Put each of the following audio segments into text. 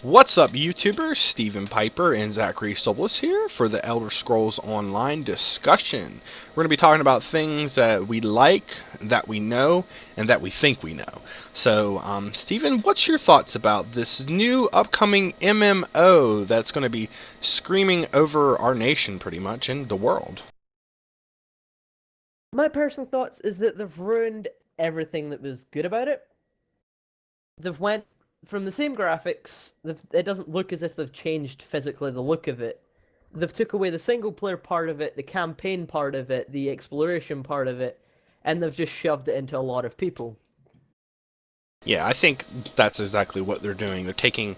What's up, YouTubers? Steven Piper and Zachary Solis here for the Elder Scrolls Online discussion. We're going to be talking about things that we like, that we know, and that we think we know. So, Steven, what's your thoughts about this new upcoming MMO that's going to be screaming over our nation pretty much and the world? My personal thoughts is that they've ruined everything that was good about it. They've went from the same graphics. It doesn't look as if they've changed physically the look of it. They've took away the single player part of it, the campaign part of it, the exploration part of it, and they've just shoved it into a lot of people. Yeah, I think that's exactly what they're doing. They're taking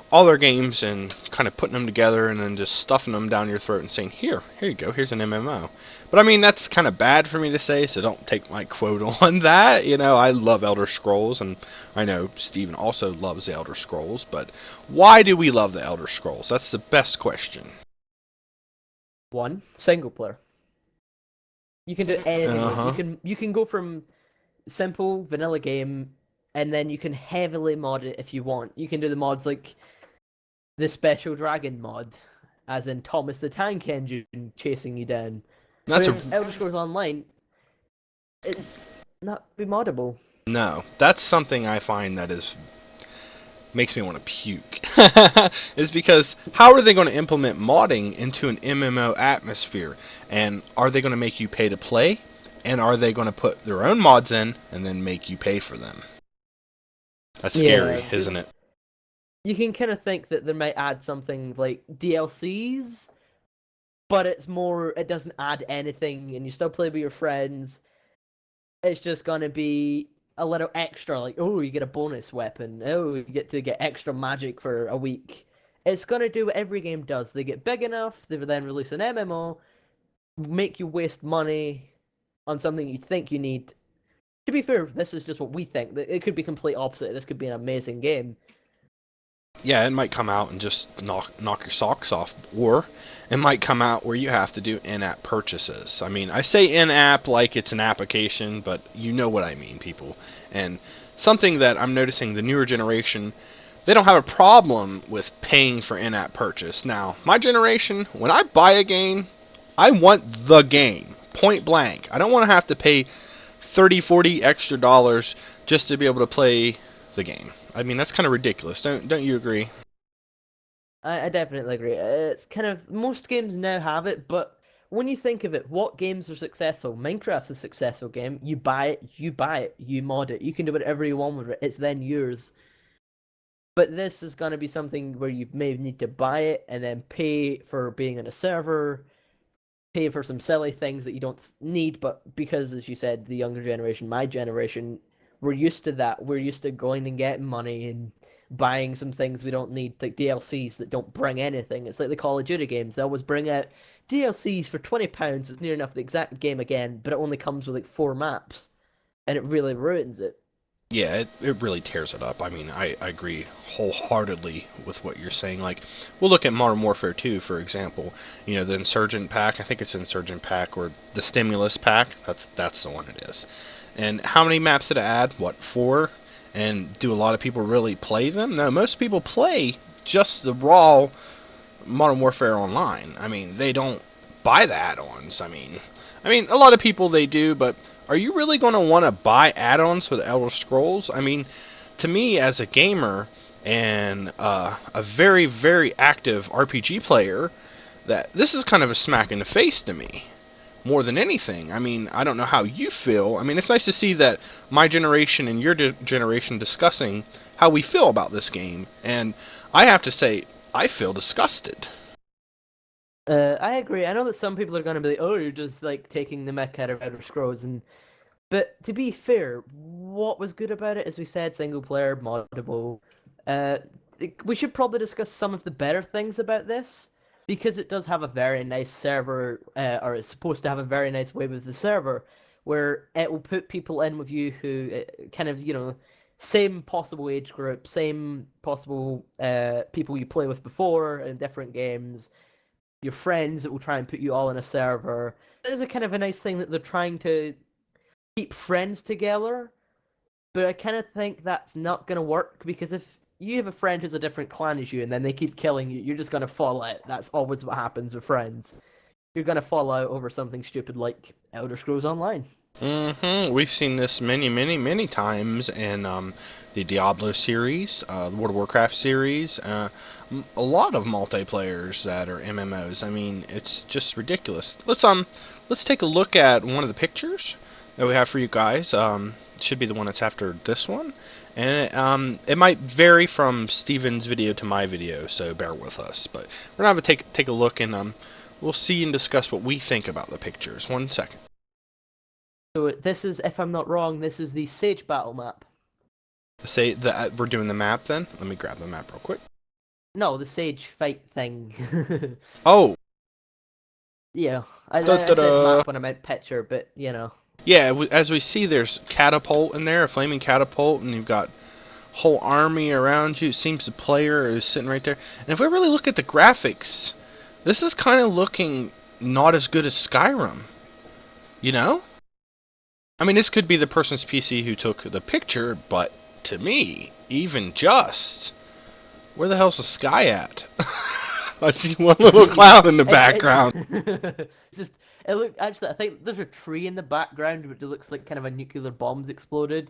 all their games and kind of putting them together and then just stuffing them down your throat and saying, here you go, here's an MMO. But I mean, that's kind of bad for me to say, so don't take my quote on that. You know, I love Elder Scrolls, and I know Steven also loves the Elder Scrolls, but why do we love the Elder Scrolls? That's the best question. One, single player. You can do anything with. Uh-huh. You can go from simple vanilla game, and then you can heavily mod it if you want. You can do the mods like the Special Dragon mod, as in Thomas the Tank Engine chasing you down. That's a... Whereas Elder Scrolls Online, it's not remoddable. No, that's something I find that is makes me want to puke. Is because how are they going to implement modding into an MMO atmosphere? And are they going to make you pay to play? And are they going to put their own mods in and then make you pay for them? That's scary, Yeah, isn't it? you can kind of think that they might add something like DLCs, but it's more, it doesn't add anything, and you still play with your friends. It's just gonna be a little extra, like, oh, you get a bonus weapon. Oh, you get to get extra magic for a week. It's gonna do what every game does. They get big enough, they then release an MMO, make you waste money on something you think you need. To be fair, this is just what we think. It could be complete opposite. This could be an amazing game. Yeah, it might come out and just knock your socks off, or it might come out where you have to do in-app purchases. I mean, I say in-app like it's an application, but you know what I mean, people. And something that I'm noticing the newer generation, they don't have a problem with paying for in-app purchase. Now, my generation, when I buy a game, I want the game, point blank. I don't want to have to pay 30, 40 extra dollars just to be able to play the game. I mean, that's kind of ridiculous. Don't you agree? I definitely agree. It's kind of most games now have it, but when you think of it, what games are successful? Minecraft's a successful game. You mod it, you can do whatever you want with it. It's then yours. But this is going to be something where you may need to buy it and then pay for being on a server, pay for some silly things that you don't need. But because, as you said, the younger generation, my generation, we're used to that. We're used to going and getting money and buying some things we don't need, like DLCs that don't bring anything. It's like the Call of Duty games. They always bring out DLCs for £20. It's near enough the exact game again, but it only comes with like four maps, and it really ruins it. Yeah, it really tears it up. I mean, I agree wholeheartedly with what you're saying. Like, we'll look at Modern Warfare 2, for example. You know, the Insurgent Pack, I think it's Insurgent Pack, or the Stimulus Pack. That's the one it is. And how many maps did it add? What, four? And do a lot of people really play them? No, most people play just the raw Modern Warfare Online. I mean, they don't buy the add-ons. I mean, a lot of people they do, but are you really going to want to buy add-ons for the Elder Scrolls? I mean, to me as a gamer and a very, very active RPG player, that this is kind of a smack in the face to me more than anything. I mean, I don't know how you feel. I mean, it's nice to see that my generation and your generation discussing how we feel about this game, and I have to say, I feel disgusted. I agree. I know that some people are going to be like, "Oh, you're just like taking the mick out of Elder Scrolls," and but to be fair, what was good about it, as we said, single player, moddable. Uh, we should probably discuss some of the better things about this because it does have a very nice server, or it's supposed to have a very nice way with the server, where it will put people in with you who kind of, same possible age group, same possible people you play with before in different games, your friends that will try and put you all in a server. It's a kind of a nice thing that they're trying to keep friends together, but I kind of think that's not going to work because if you have a friend who's a different clan as you, and then they keep killing you, you're just gonna fall out. That's always what happens with friends. You're gonna fall out over something stupid like Elder Scrolls Online. We've seen this many, many, many times in the Diablo series, the World of Warcraft series, a lot of multiplayers that are MMOs. I mean, it's just ridiculous. Let's take a look at one of the pictures that we have for you guys. It should be the one that's after this one, and it might vary from Steven's video to my video, so bear with us. But we're gonna have to take a look, and we'll see and discuss what we think about the pictures. 1 second. So this is, if I'm not wrong, this is the Sage battle map. Say that we're doing the map then. Let me grab the map real quick. No, the Sage fight thing. Oh, Yeah, I said map when I meant picture, but you know. yeah. As we see, there's catapult in there, a flaming catapult, and you've got whole army around you. It seems the player is sitting right there. And if we really look at the graphics, this is kind of looking not as good as Skyrim. You know? I mean, this could be the person's PC who took the picture, but to me, even just, where the hell's the sky at? I see one little cloud in the background. It's just, it look, actually, I think there's a tree in the background, which looks like kind of a nuclear bomb's exploded.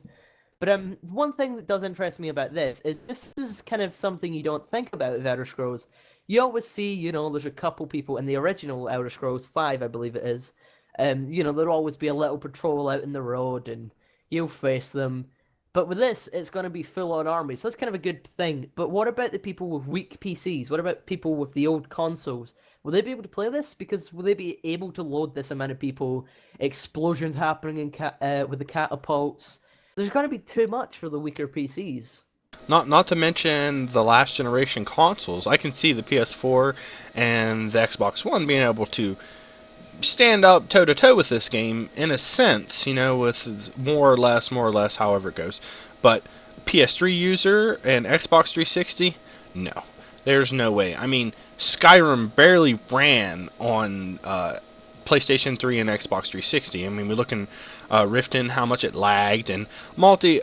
But one thing that does interest me about this is kind of something you don't think about with Elder Scrolls. You always see, you know, there's a couple people in the original Elder Scrolls 5, I believe it is. You know, there'll always be a little patrol out in the road, and you'll face them. But with this, it's going to be full-on army, so that's kind of a good thing. But what about the people with weak PCs? What about people with the old consoles? Will they be able to play this? Because will they be able to load this amount of people? Explosions happening with the catapults. There's going to be too much for the weaker PCs. Not to mention the last generation consoles. I can see the PS4 and the Xbox One being able to stand up toe to toe with this game in a sense, you know, with more or less, however it goes. But PS3 user and Xbox 360, no, there's no way. I mean, Skyrim barely ran on PlayStation 3 and Xbox 360. I mean, we look in Riften how much it lagged, and multi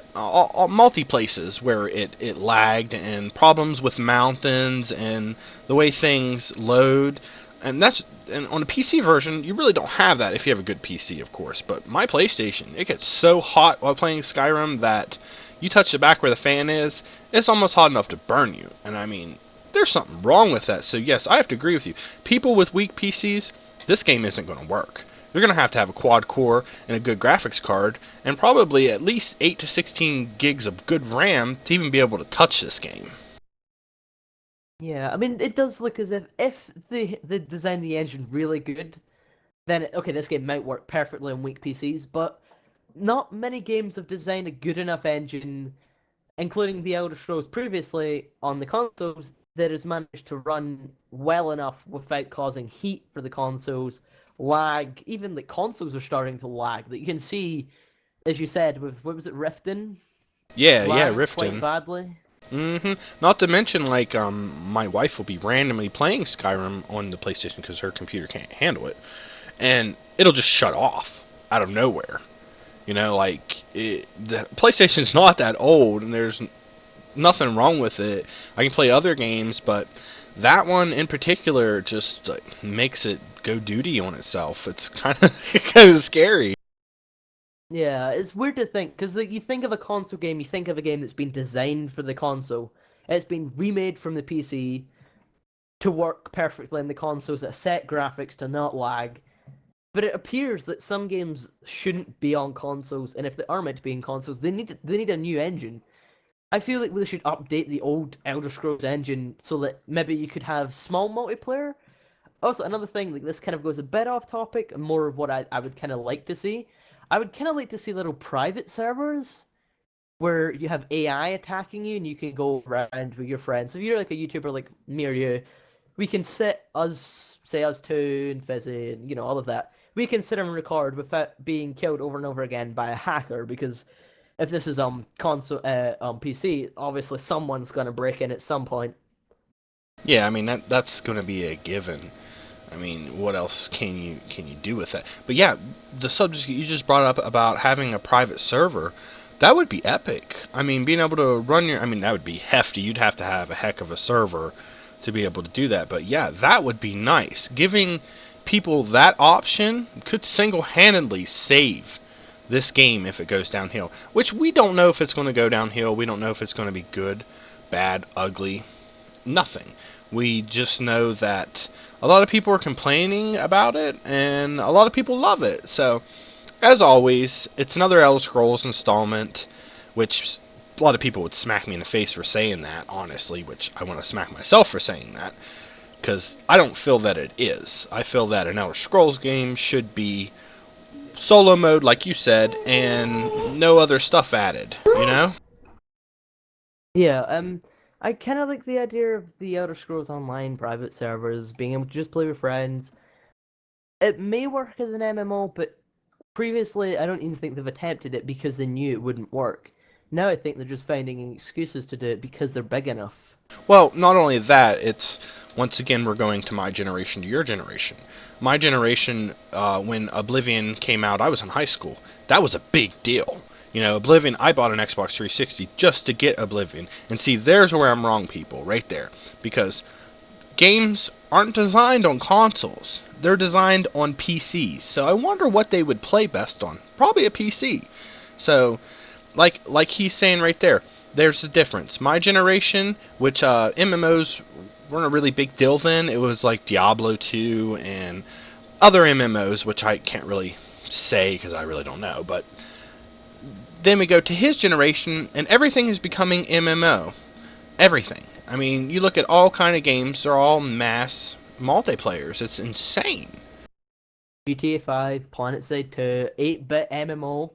places where it lagged, and problems with mountains and the way things load. And on the PC version, you really don't have that if you have a good PC, of course. But my PlayStation, it gets so hot while playing Skyrim that you touch the back where the fan is, it's almost hot enough to burn you. And I mean, there's something wrong with that. So yes, I have to agree with you. People with weak PCs, this game isn't going to work. You're going to have a quad core and a good graphics card, and probably at least 8 to 16 gigs of good RAM to even be able to touch this game. Yeah, I mean, it does look as if they design the engine really good, then okay, this game might work perfectly on weak PCs, but not many games have designed a good enough engine, including the Elder Scrolls previously on the consoles, that has managed to run well enough without causing heat for the consoles, lag. Even the consoles are starting to lag. That you can see, as you said, with what was it, Riften? Yeah, Lagged quite Riften. badly. Not to mention, like, my wife will be randomly playing Skyrim on the PlayStation because her computer can't handle it, and it'll just shut off out of nowhere. You know, like, the PlayStation's not that old, and there's nothing wrong with it. I can play other games, but that one in particular just like, makes it go duty on itself. It's kind of scary. Yeah, it's weird to think because like, you think of a console game, you think of a game that's been designed for the console. It's been remade from the PC to work perfectly in the consoles at set graphics to not lag. But it appears that some games shouldn't be on consoles, and if they are meant to be in consoles, they need a new engine. I feel like they should update the old Elder Scrolls engine so that maybe you could have small multiplayer. Also, another thing, like this kind of goes a bit off topic, and more of what I would kind of like to see. I would kind of like to see little private servers where you have AI attacking you and you can go around with your friends. If you're like a YouTuber like me or you, we can sit us two and Fizzy and, you know, all of that. We can sit and record without being killed over and over again by a hacker because if this is console on PC, obviously someone's gonna break in at some point. Yeah, I mean that's going to be a given. I mean, what else can you do with that? But yeah, the subject you just brought up about having a private server, That would be epic. I mean, being able to run your. I mean, that would be hefty. You'd have to have a heck of a server to be able to do that. But yeah, that would be nice. Giving people that option could single handedly save this game if it goes downhill. Which we don't know if it's going to go downhill. We don't know if it's going to be good, bad, ugly. Nothing. We just know that a lot of people are complaining about it, and a lot of people love it. So, as always, it's another Elder Scrolls installment, which a lot of people would smack me in the face for saying that, honestly, which I want to smack myself for saying that, because I don't feel that it is. I feel that an Elder Scrolls game should be solo mode, like you said, and no other stuff added, you know? Yeah, I kind of like the idea of the Elder Scrolls Online private servers, being able to just play with friends. It may work as an MMO, but previously I don't even think they've attempted it because they knew it wouldn't work. Now I think they're just finding excuses to do it because they're big enough. Well, not only that, it's once again we're going to my generation to your generation. My generation, when Oblivion came out, I was in high school. That was a big deal. You know, Oblivion, I bought an Xbox 360 just to get Oblivion. And see, there's where I'm wrong, people, right there. Because games aren't designed on consoles. They're designed on PCs. So I wonder what they would play best on. Probably a PC. So, like he's saying right there, there's a difference. My generation, which MMOs weren't a really big deal then. It was like Diablo 2 and other MMOs, which I can't really say because I really don't know. But then we go to his generation, and everything is becoming MMO. Everything. I mean, you look at all kind of games; they're all mass multiplayers. It's insane. GTA 5, PlanetSide 2, 8-bit MMO,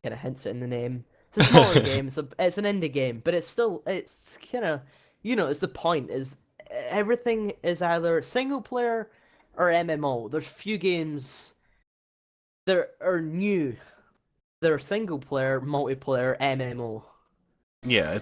kind of hints it in the name. It's a smaller game. It's an indie game, but it's kind of, it's the point. Is everything is either single player or MMO. There's few games that are new. They're single player, multiplayer, MMO. Yeah,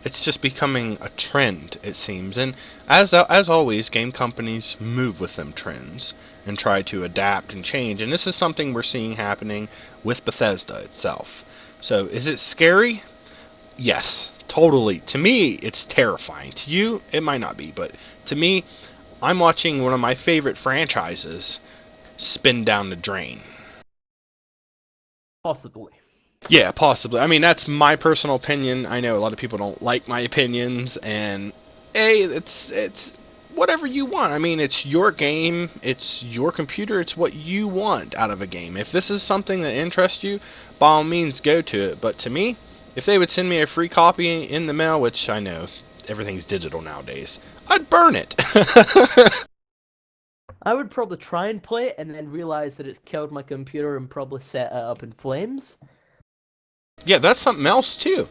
it's just becoming a trend, it seems. And as always, game companies move with them trends and try to adapt and change. And this is something we're seeing happening with Bethesda itself. So, is it scary? Yes, totally. To me, it's terrifying. To you, it might not be, but to me, I'm watching one of my favorite franchises spin down the drain. Possibly. Yeah, possibly. I mean, that's my personal opinion. I know a lot of people don't like my opinions, and hey, it's whatever you want. I mean, it's your game, it's your computer, it's what you want out of a game. If this is something that interests you, by all means, go to it. But to me, if they would send me a free copy in the mail, which I know everything's digital nowadays, I'd burn it. I would probably try and play it and then realize that it's killed my computer and probably set it up in flames. Yeah, that's something else too.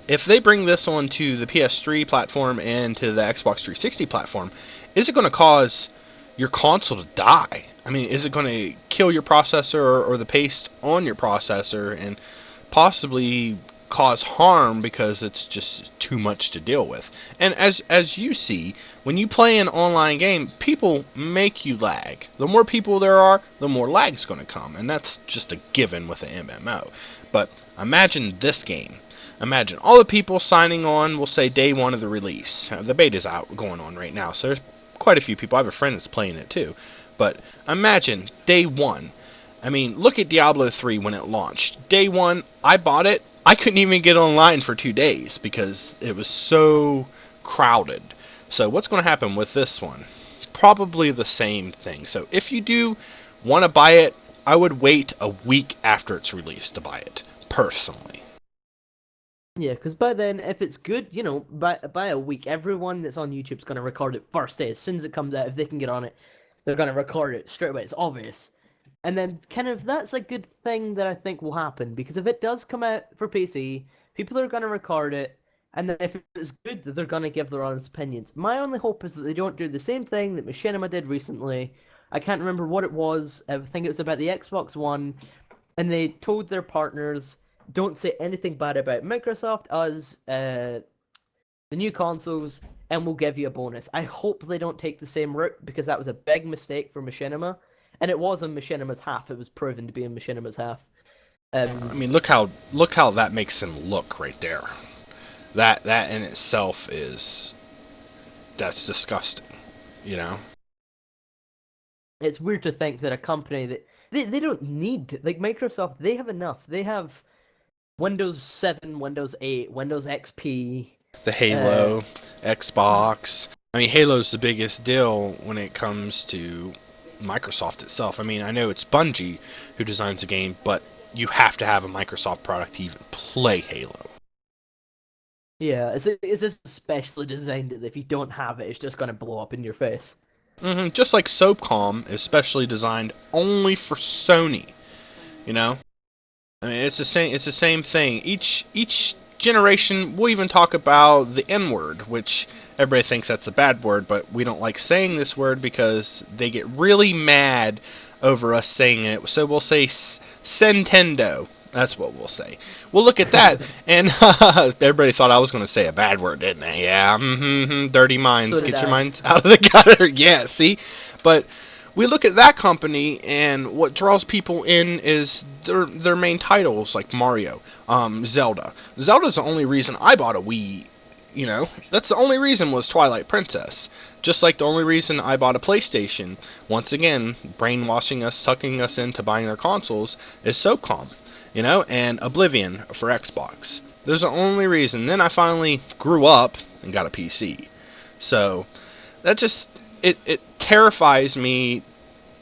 If they bring this onto the PS3 platform and to the Xbox 360 platform, is it going to cause your console to die? I mean, is it going to kill your processor or the paste on your processor and possibly cause harm because it's just too much to deal with? And as you see, when you play an online game, people make you lag. The more people there are, the more lag's going to come, and that's just a given with an MMO. But imagine this game. Imagine all the people signing on, we'll say day one of the release. The beta's out going on right now, so there's quite a few people. I have a friend that's playing it too. But imagine day one. I mean, look at Diablo 3 when it launched. Day one, I bought it. I couldn't even get online for 2 days because it was so crowded. So what's going to happen with this one? Probably the same thing. So if you do want to buy it, I would wait a week after it's released to buy it, personally. Yeah, because by then, if it's good, by a week, everyone that's on YouTube's going to record it first day. As soon as it comes out, if they can get on it, they're going to record it straight away. It's obvious. And then, kind of, that's a good thing that I think will happen, because if it does come out for PC, people are going to record it, and then if it's good, they're going to give their honest opinions. My only hope is that they don't do the same thing that Machinima did recently. I can't remember what it was. I think it was about the Xbox One, and they told their partners, don't say anything bad about Microsoft as the new consoles, and we'll give you a bonus. I hope they don't take the same route, because that was a big mistake for Machinima, and it was on Machinima's half. It was proven to be in Machinima's half. I Um, mean, look how that makes him look right there. That in itself is that's disgusting. You know. it's weird to think that a company that they don't need like Microsoft, they have enough. They have Windows 7, Windows 8, Windows XP. The Uh, Halo, Xbox. I mean, Halo's the biggest deal when it comes to Microsoft itself. I mean, I know it's Bungie who designs the game, but you have to have a Microsoft product to even play Halo. yeah, is this specially designed that if you don't have it, it's just gonna blow up in your face? Just like SOCOM is specially designed only for Sony. You know, I mean, it's the same. It's the same thing. Each generation, we'll even talk about the N word, which everybody thinks that's a bad word, but we don't like saying this word because they get really mad over us saying it. So we'll say Sentendo. That's what we'll say. We'll look at that, and everybody thought I was going to say a bad word, didn't they? Yeah, dirty minds. So did Get your I. minds out of the gutter. Yeah, see? But we look at that company, and what draws people in is their main titles, like Mario, Zelda. Zelda's the only reason I bought a Wii. You know, that's the only reason was Twilight Princess. Just like the only reason I bought a PlayStation, once again, brainwashing us, sucking us into buying their consoles, is SOCOM. You know, and Oblivion for Xbox. There's the only reason. Then I finally grew up and got a PC. So that just it terrifies me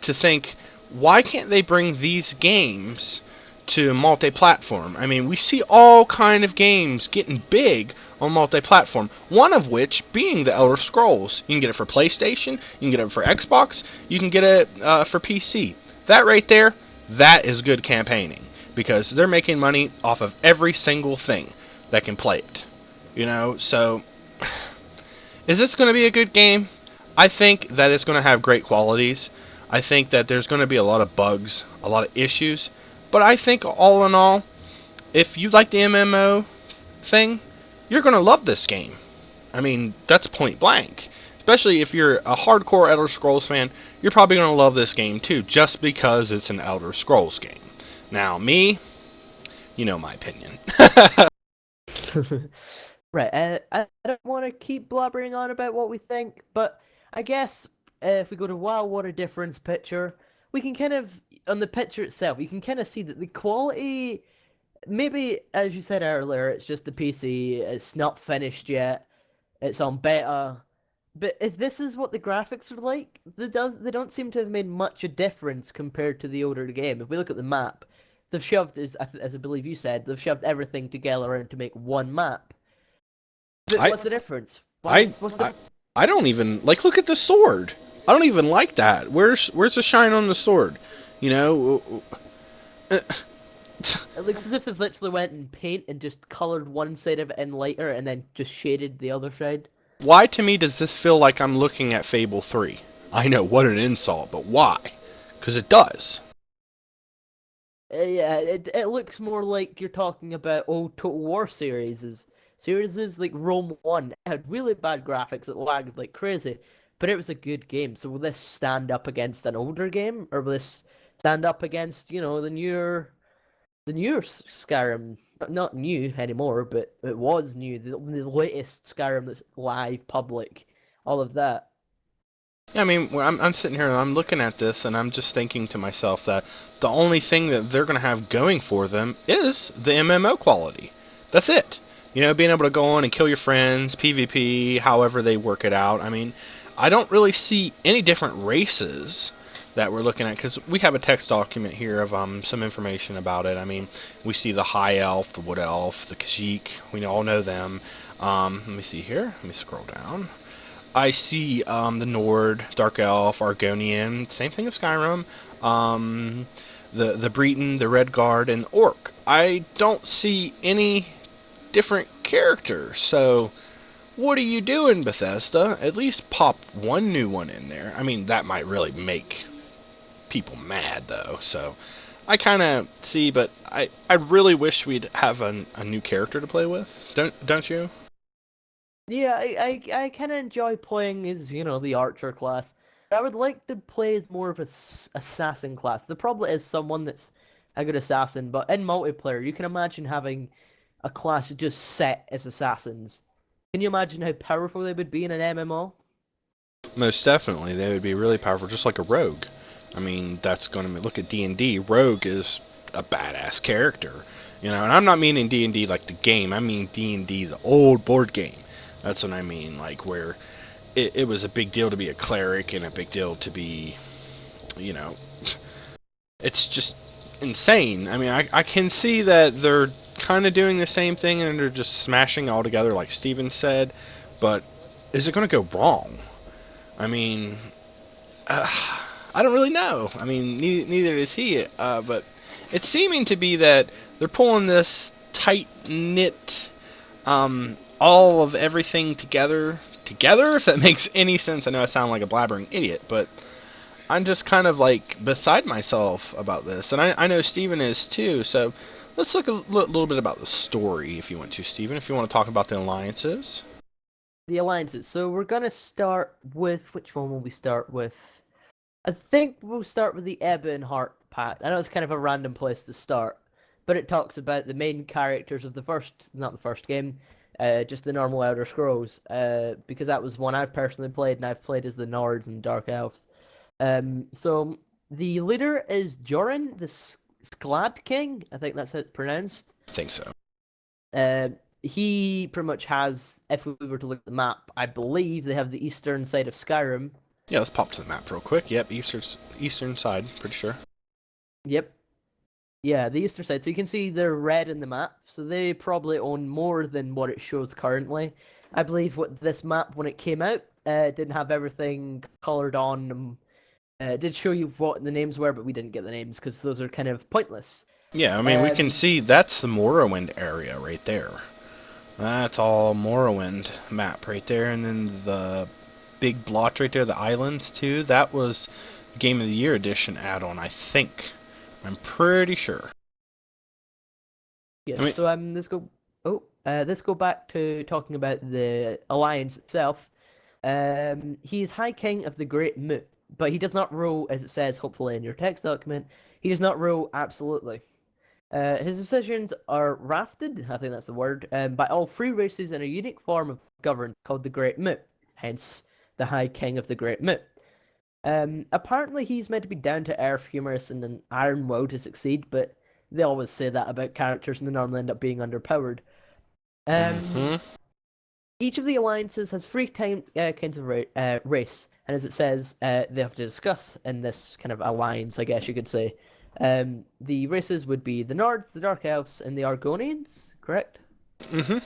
to think, why can't they bring these games to multi-platform? I mean, we see all kind of games getting big on multi-platform. One of which being the Elder Scrolls. You can get it for PlayStation, you can get it for Xbox, you can get it for PC. That right there, that is good campaigning because they're making money off of every single thing that can play it. You know, so is this going to be a good game? I think that it's going to have great qualities. I think that there's going to be a lot of bugs, a lot of issues. But I think all in all, if you like the MMO thing, you're going to love this game. I mean, that's point blank. Especially if you're a hardcore Elder Scrolls fan, you're probably going to love this game too, just because it's an Elder Scrolls game. Now, me, you know my opinion. Right, I don't want to keep blabbering on about what we think, but I guess if we go to WoW Water Difference picture, we can kind of, on the picture itself, you can kind of see that the quality, maybe as you said earlier, it's just the PC, it's not finished yet, it's on beta, but if this is what the graphics are like, they don't seem to have made much a difference compared to the older game. If we look at the map, they've shoved, as I believe you said, they've shoved everything together to make one map. But I, what's the difference? I, What's I, the I don't even like. Look at the sword. I don't even like that. Where's the shine on the sword? You know. It looks as if they've literally went and paint and just colored one side of it in lighter and then just shaded the other side. Why to me does this feel like I'm looking at Fable 3? I know, what an insult, but why? Because it does. Yeah, it looks more like you're talking about old Total War series like Rome 1. It had really bad graphics that lagged like crazy, but it was a good game. So will this stand up against an older game, or will this stand up against, the newer Skyrim? Not new anymore, but it was new. The latest Skyrim that's live, public, all of that. Yeah, I mean, I'm sitting here and I'm looking at this and I'm just thinking to myself that the only thing that they're going to have going for them is the MMO quality. That's it. You know, being able to go on and kill your friends, PvP, however they work it out. I mean, I don't really see any different races that we're looking at because we have a text document here of some information about it. I mean, we see the High Elf, the Wood Elf, the Khajiit. We all know them. Let me see here. Let me scroll down. I see the Nord, Dark Elf, Argonian, same thing as Skyrim. The Breton, the Red Guard, and Orc. I don't see any different characters. So, what are you doing, Bethesda? At least pop one new one in there. I mean, that might really make people mad, though. So, I kind of see, but I really wish we'd have a new character to play with. Don't you? Yeah, I kind of enjoy playing as, the archer class. I would like to play as more of a assassin class. The problem is someone that's a good assassin, but in multiplayer, you can imagine having a class just set as assassins. Can you imagine how powerful they would be in an MMO? Most definitely, they would be really powerful, just like a rogue. I mean, that's going to look at D&D. Rogue is a badass character, you know. And I'm not meaning D&D like the game. I mean D&D, the old board game. That's what I mean, like where it was a big deal to be a cleric and a big deal to be, you know, it's just insane. I mean, I can see that they're kind of doing the same thing and they're just smashing all together, like Steven said. But is it going to go wrong? I mean, I don't really know. I mean, neither does he. But it's seeming to be that they're pulling this tight knit, all of everything together. Together, if that makes any sense. I know I sound like a blabbering idiot, but I'm just kind of like beside myself about this, and I know Steven is too. So let's look a little bit about the story, if you want to, Steven. If you want to talk about the alliances. The alliances. So we're gonna start with which one will we start with? I think we'll start with the Ebba and Heart pact. I know it's kind of a random place to start, but it talks about the main characters of the first, not the first game, just the normal Elder Scrolls, because that was one I've personally played, and I've played as the Nords and Dark Elves. So the leader is Joran, the Sklad King. I think that's how it's pronounced. I think so. Uh, he pretty much has, if we were to look at the map, I believe they have the eastern side of Skyrim. Yeah, let's pop to the map real quick. Yep, eastern side, pretty sure. Yep. Yeah, the eastern side. So you can see they're red in the map, so they probably own more than what it shows currently. I believe what this map, when it came out, didn't have everything colored on. It did show you what the names were, but we didn't get the names because those are kind of pointless. Yeah, I mean, we can see that's the Morrowind area right there. That's all Morrowind map right there, and then the big blotch right there, the islands too. That was Game of the Year edition add-on, I think. I'm pretty sure. Yes. I mean, So let's go. Oh, let's go back to talking about the alliance itself. He's High King of the Great Moot, but he does not rule, as it says, hopefully in your text document. He does not rule absolutely. His decisions are rafted, I think that's the word, by all three races in a unique form of government called the Great Moot, hence the High King of the Great Moot. Apparently he's meant to be down to earth, humorous, and an iron will to succeed, but they always say that about characters and they normally end up being underpowered. hmm Each of the alliances has three kinds of race, and as it says, they have to discuss in this kind of alliance, I guess you could say. The races would be the Nords, the Dark Elves, and the Argonians, correct? hmm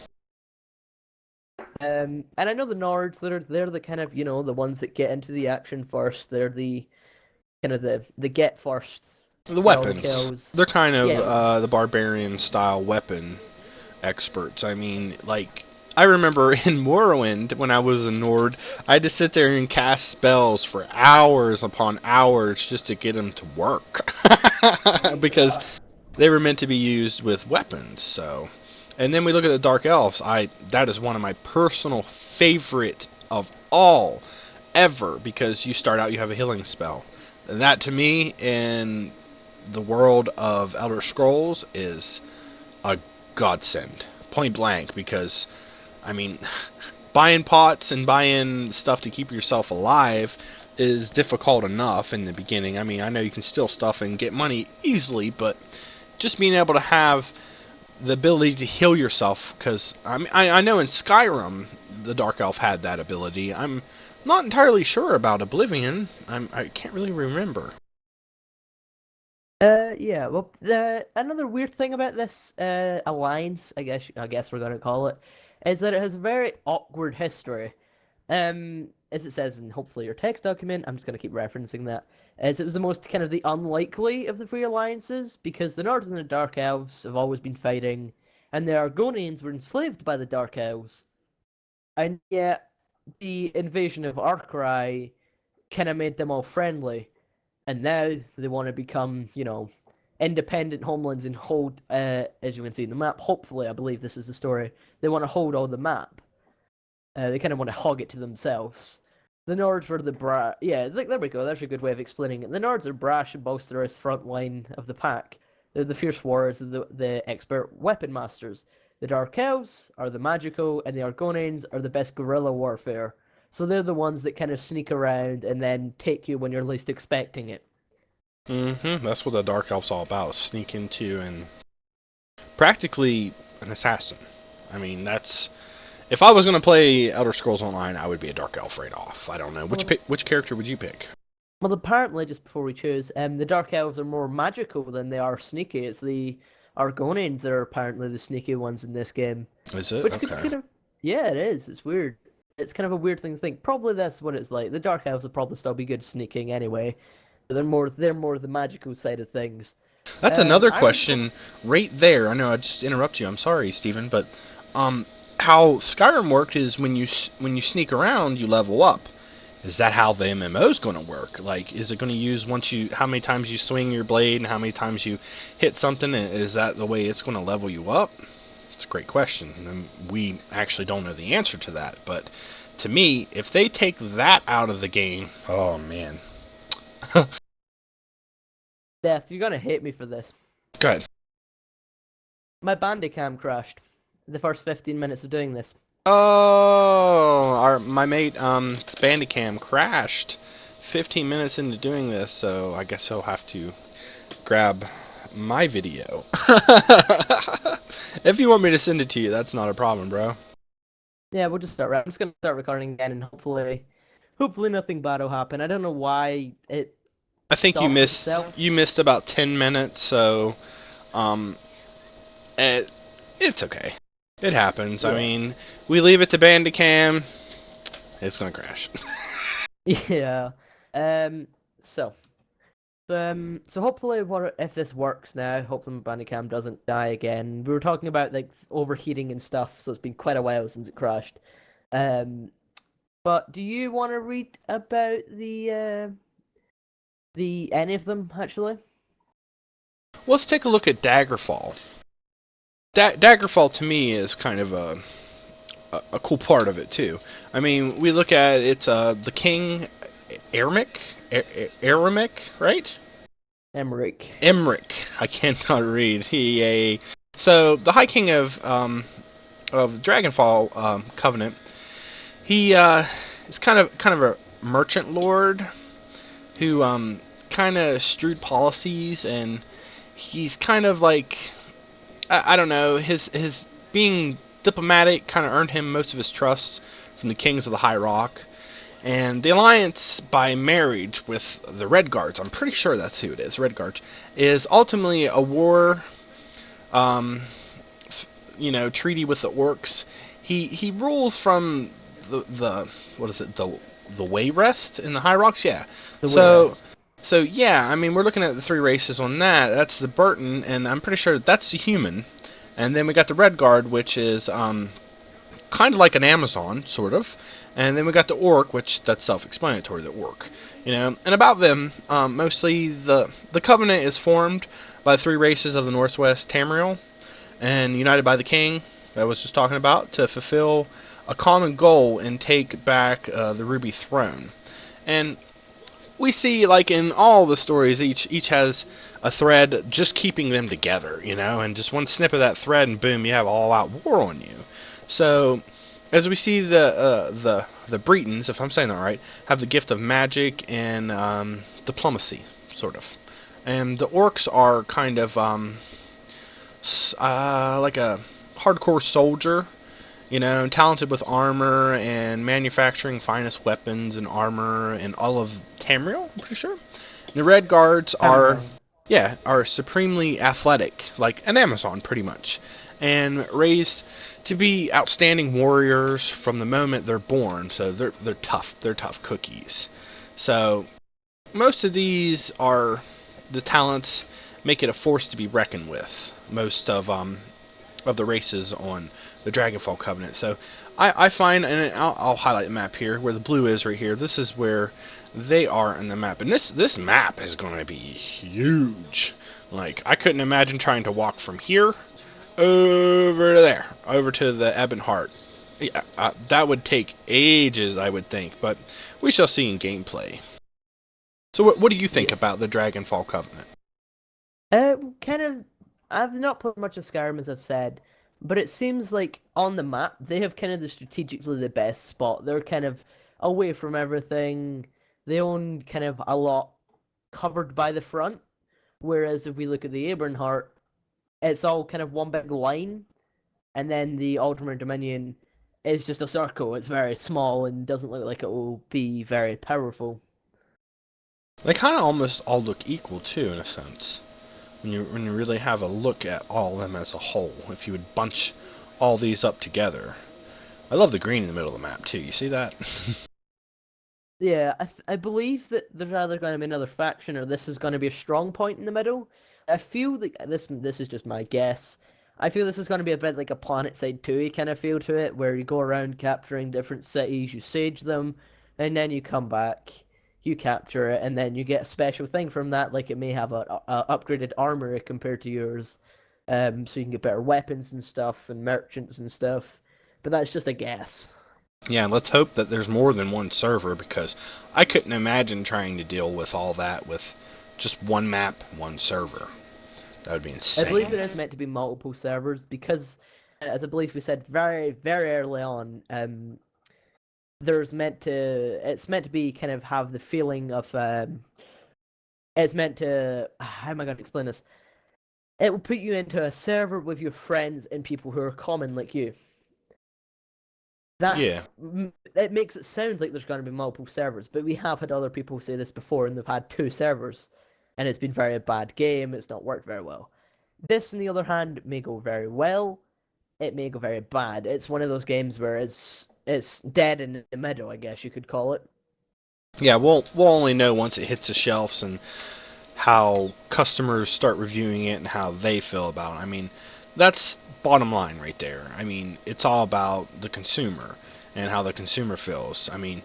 And I know the Nords, they're the kind of, the ones that get into the action first. They're the kind of the get first, The get all the weapons. kills. They're kind of Yeah, the barbarian style weapon experts. I mean, like, I remember in Morrowind, when I was a Nord, I had to sit there and cast spells for hours upon hours just to get them to work. Because they were meant to be used with weapons, so. And then we look at the Dark Elves. That is one of my personal favorite of all ever, because you start out, you have a healing spell. And that, to me, in the world of Elder Scrolls, is a godsend, point blank, because I mean, buying pots and buying stuff to keep yourself alive is difficult enough in the beginning. I mean, I know you can steal stuff and get money easily, but just being able to have the ability to heal yourself, because I know in Skyrim the Dark Elf had that ability. I'm not entirely sure about Oblivion. I can't really remember. yeah. Well, another weird thing about this alliance, I guess we're gonna call it, is that it has a very awkward history. As it says in hopefully your text document, I'm just gonna keep referencing that, as it was the most kind of the unlikely of the three alliances because the Nords and the Dark Elves have always been fighting, and the Argonians were enslaved by the Dark Elves, and yet the invasion of Arcrai kind of made them all friendly, and now they want to become, independent homelands and hold, as you can see in the map. Hopefully, I believe this is the story. They want to hold all the map. They kind of want to hog it to themselves. The Nords were the yeah. There we go. That's a good way of explaining it. The Nords are brash and boisterous front line of the pack. They're the fierce warriors, the expert weapon masters. The Dark Elves are the magical, and the Argonians are the best guerrilla warfare. So they're the ones that kind of sneak around and then take you when you're least expecting it. That's what the Dark Elf's all about. Sneak into and practically an assassin. I mean, that's if I was going to play Elder Scrolls Online, I would be a Dark Elf right off. I don't know which character would you pick? Well, apparently, just before we choose, the Dark Elves are more magical than they are sneaky. It's the Argonians that are apparently the sneaky ones in this game. Is it Which could okay? kind of, yeah, it is. It's weird. It's kind of a weird thing to think. Probably that's what it's like. The Dark Elves will probably still be good sneaking anyway. But they're more the magical side of things. That's another I would question right there. I know I just interrupt you. I'm sorry, Stephen, but how Skyrim worked is when you sneak around, you level up. Is that how the MMO is going to work? Like, is it going to use how many times you swing your blade and how many times you hit something? Is that the way it's going to level you up? It's a great question. And we actually don't know the answer to that. But to me, if they take that out of the game, oh man. Death, you're gonna hate me for this. Go ahead. My Bandicam crashed the first 15 minutes of doing this. Oh, my mate, Bandicam crashed 15 minutes into doing this, so I guess he'll have to grab my video. If you want me to send it to you, that's not a problem, bro. Yeah, we'll just start. I'm just gonna start recording again, and hopefully nothing bad will happen. I don't know why it I think stopped itself. you missed about 10 minutes, so um, it's okay. It happens. I Yeah. mean, we leave it to Bandicam, it's gonna crash. Yeah. Um. So. So hopefully, what if this works now? Hopefully, my Bandicam doesn't die again. We were talking about like overheating and stuff, so it's been quite a while since it crashed. Um. But do you want to read about the any of them actually? Let's take a look at Daggerfall. Daggerfall to me is kind of a cool part of it too. I mean, we look at it's the king Ermic, Eremic, right? Emmerich. Emric. I cannot read. So the High King of Dragonfall Covenant. He is kind of a merchant lord who kind of strewed policies, and he's kind of like I don't know, his being diplomatic kind of earned him most of his trust from the kings of the High Rock. And the alliance by marriage with the Redguards, I'm pretty sure that's who it is, Redguards, is ultimately a war, um, treaty with the orcs. He rules from the what is it, the Wayrest in the High Rocks, yeah. The So West. so yeah, I mean we're looking at the three races on that. That's the Burton, and I'm pretty sure that's the human. And then we got the Redguard, which is kind of like an Amazon, sort of. And then we got the Orc, which that's self-explanatory, the Orc. And about them, mostly the Covenant is formed by the three races of the Northwest Tamriel, and united by the King, that I was just talking about, to fulfill a common goal and take back the Ruby Throne. And we see, like in all the stories, each has a thread just keeping them together, and just one snip of that thread, and boom, you have all-out war on you. So, as we see the Bretons, if I'm saying that right, have the gift of magic and diplomacy, sort of, and the orcs are kind of like a hardcore soldier, talented with armor and manufacturing finest weapons and armor and all of Tamriel, I'm pretty sure. And the Red Guards are, Cameron. yeah, are supremely athletic, like an Amazon, pretty much, and raised to be outstanding warriors from the moment they're born. So they're tough. They're tough cookies. So most of these are the talents make it a force to be reckoned with. Most of the races on the Dragonfall Covenant. So I find, and I'll highlight the map here where the blue is right here. This is where they are in the map, and this map is going to be huge. Like I couldn't imagine trying to walk from here over to there, over to the Ebonheart. Yeah, that would take ages, I would think, but we shall see in gameplay. So what do you think Yes. about the Dragonfall Covenant? Kind of. I've not played much of Skyrim as I've said, but it seems like on the map they have kind of the strategically the best spot. They're kind of away from everything. They own kind of a lot covered by the front. Whereas if we look at the Abernheart, it's all kind of one big line, and then the Ultimate Dominion is just a circle. It's very small and doesn't look like it will be very powerful. They kind of almost all look equal too, in a sense. When you really have a look at all of them as a whole, if you would bunch all these up together. I love the green in the middle of the map too. You see that? Yeah, I believe that there's either going to be another faction or this is going to be a strong point in the middle. I feel like this is just my guess. I feel this is going to be a bit like a PlanetSide 2 kind of feel to it, where you go around capturing different cities, you siege them, and then you come back, you capture it, and then you get a special thing from that, like it may have a upgraded armory compared to yours, so you can get better weapons and stuff and merchants and stuff. But that's just a guess. Yeah, let's hope that there's more than one server because I couldn't imagine trying to deal with all that with just one map, one server. That would be I believe insane. it is meant to be multiple servers because, as I believe we said very, very early on, it's meant to be kind of have the feeling of, it's meant to, how am I going to explain this? It will put you into a server with your friends and people who are common like you. That Yeah. it makes it sound like there's going to be multiple servers, but we have had other people say this before, and they've had two servers, and it's been very bad game. It's not worked very well. This, on the other hand, may go very well. It may go very bad. It's one of those games where it's dead in the middle, I guess you could call it. Yeah, we'll only know once it hits the shelves and how customers start reviewing it and how they feel about it. I mean, that's bottom line right there. I mean, it's all about the consumer and how the consumer feels. I mean,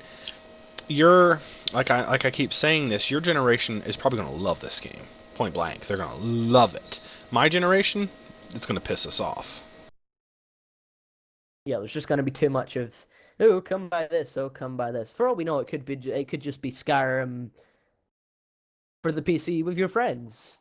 you're like I keep saying this, your generation is probably going to love this game. Point blank. They're going to love it. My generation, it's going to piss us off. Yeah, there's just going to be too much of, oh, come by this, oh, come by this. For all we know, it could just be Skyrim for the PC with your friends.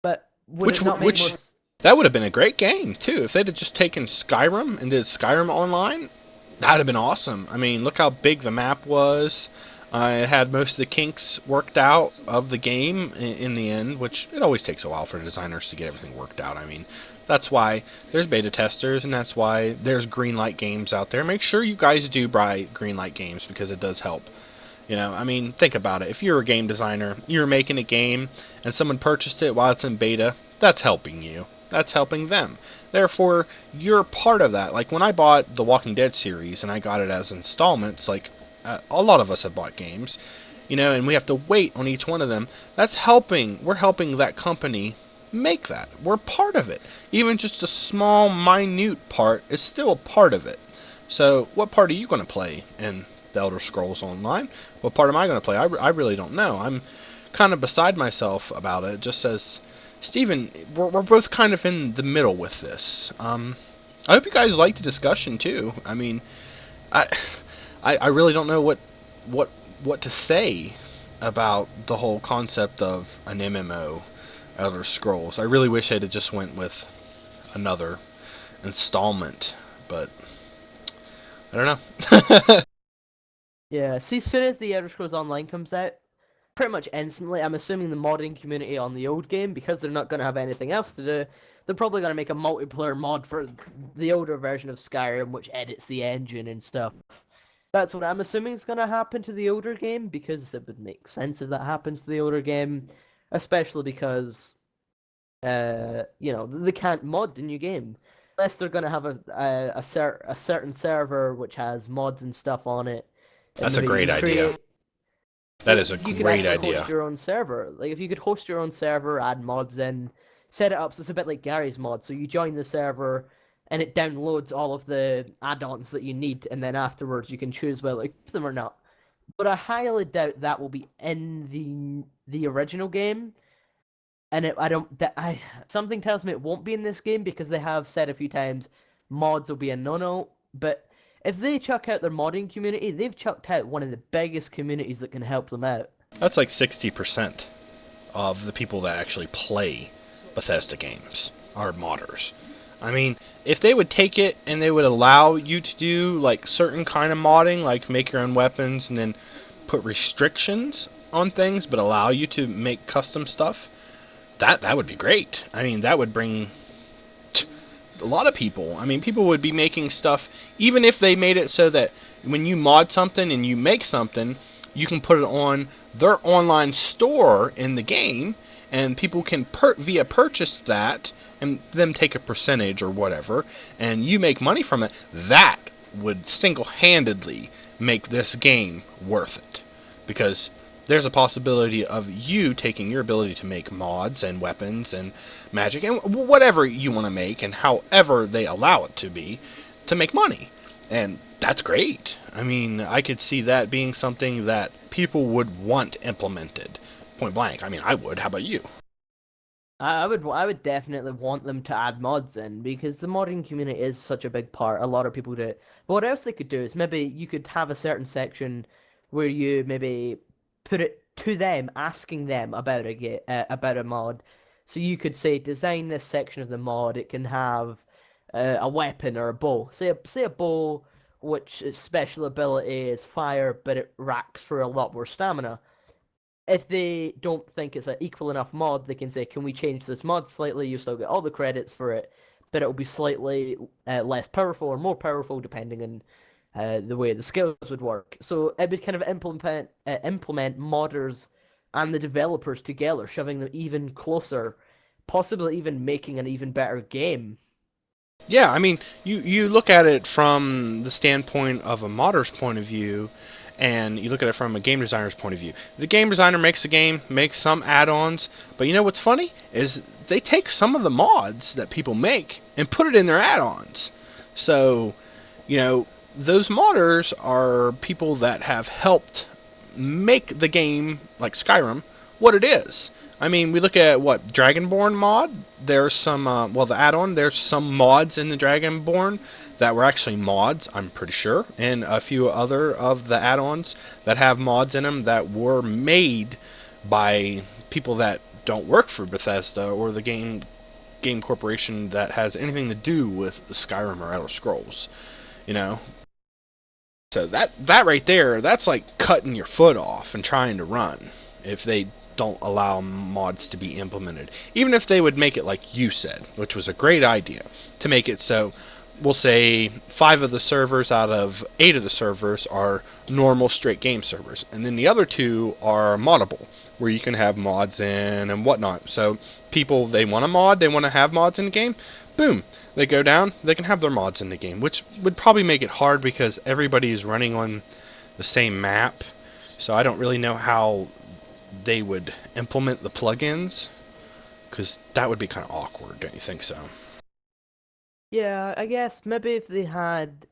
But would Which it not make more? which that would have been a great game too if they'd have just taken Skyrim and did Skyrim online. That'd have been awesome. I mean, look how big the map was. It had most of the kinks worked out of the game in the end, which it always takes a while for designers to get everything worked out. I mean, that's why there's beta testers, and that's why there's Greenlight games out there. Make sure you guys do buy Greenlight games because it does help. You know, I mean, think about it. If you're a game designer, you're making a game, and someone purchased it while it's in beta, that's helping you. That's helping them. Therefore, you're part of that. Like when I bought the Walking Dead series and I got it as installments, like a lot of us have bought games, you know, and we have to wait on each one of them. That's helping. We're helping that company make that. We're part of it. Even just a small, minute part is still a part of it. So, what part are you going to play in the Elder Scrolls Online? What part am I going to play? I really don't know. I'm kind of beside myself about it. It just says, Steven, we're both kind of in the middle with this. I hope you guys liked the discussion too. I mean, I I really don't know what what to say about the whole concept of an MMO, Elder Scrolls. I really wish I'd have just went with another installment, but I don't know. Yeah, see, as soon as the Elder Scrolls Online comes out, pretty much instantly, I'm assuming the modding community on the old game, because they're not going to have anything else to do, they're probably going to make a multiplayer mod for the older version of Skyrim, which edits the engine and stuff. That's what I'm assuming is going to happen to the older game, because it would make sense if that happens to the older game, especially because, they can't mod the new game. Unless they're going to have a certain server which has mods and stuff on it, and That's a maybe you great can idea. create That is a you could great actually host idea. your own server. Like if you could host your own server, add mods in, set it up so it's a bit like Gary's mod. So you join the server and it downloads all of the add-ons that you need, and then afterwards you can choose whether to keep them or not. But I highly doubt that will be in the original game. And I don't that I something tells me it won't be in this game because they have said a few times mods will be a no-no. But if they chuck out their modding community, they've chucked out one of the biggest communities that can help them out. That's like 60% of the people that actually play Bethesda games, are modders. I mean, if they would take it and they would allow you to do like certain kind of modding, like make your own weapons and then put restrictions on things, but allow you to make custom stuff, that would be great. I mean, that would bring a lot of people. I mean, people would be making stuff, even if they made it so that when you mod something and you make something, you can put it on their online store in the game, and people can via purchase that, and them take a percentage or whatever, and you make money from it. That would single-handedly make this game worth it. Because there's a possibility of you taking your ability to make mods and weapons and magic and whatever you want to make and however they allow it to be to make money. And that's great. I mean, I could see that being something that people would want implemented. Point blank. I mean, I would. How about you? I would definitely want them to add mods in because the modding community is such a big part. A lot of people do it. But what else they could do is maybe you could have a certain section where you maybe put it to them, asking them about about a mod. So you could say, design this section of the mod. It can have a weapon or a bow. Say a bow, which its special ability is fire, but it racks for a lot more stamina. If they don't think it's an equal enough mod, they can say, can we change this mod slightly? You still get all the credits for it, but it'll be slightly less powerful or more powerful depending on the way the skills would work. So it would kind of implement modders and the developers together, shoving them even closer, possibly even making an even better game. Yeah, I mean, you look at it from the standpoint of a modder's point of view, and you look at it from a game designer's point of view. The game designer makes a game, makes some add-ons, but you know what's funny? Is they take some of the mods that people make and put it in their add-ons. So, you know, those modders are people that have helped make the game, like Skyrim, what it is. I mean, we look at, what, Dragonborn mod? There's some, the add-on, there's some mods in the Dragonborn that were actually mods, I'm pretty sure, and a few other of the add-ons that have mods in them that were made by people that don't work for Bethesda or the game corporation that has anything to do with Skyrim or Elder Scrolls, you know? So that right there, that's like cutting your foot off and trying to run if they don't allow mods to be implemented. Even if they would make it like you said, which was a great idea, to make it so, we'll say 5 of the servers out of 8 of the servers are normal straight game servers, and then the other 2 are moddable, where you can have mods in and whatnot. So people, they want a mod, they want to have mods in the game, boom, they go down, they can have their mods in the game, which would probably make it hard because everybody is running on the same map. So I don't really know how they would implement the plugins, because that would be kind of awkward, don't you think so? Yeah, I guess maybe if they had,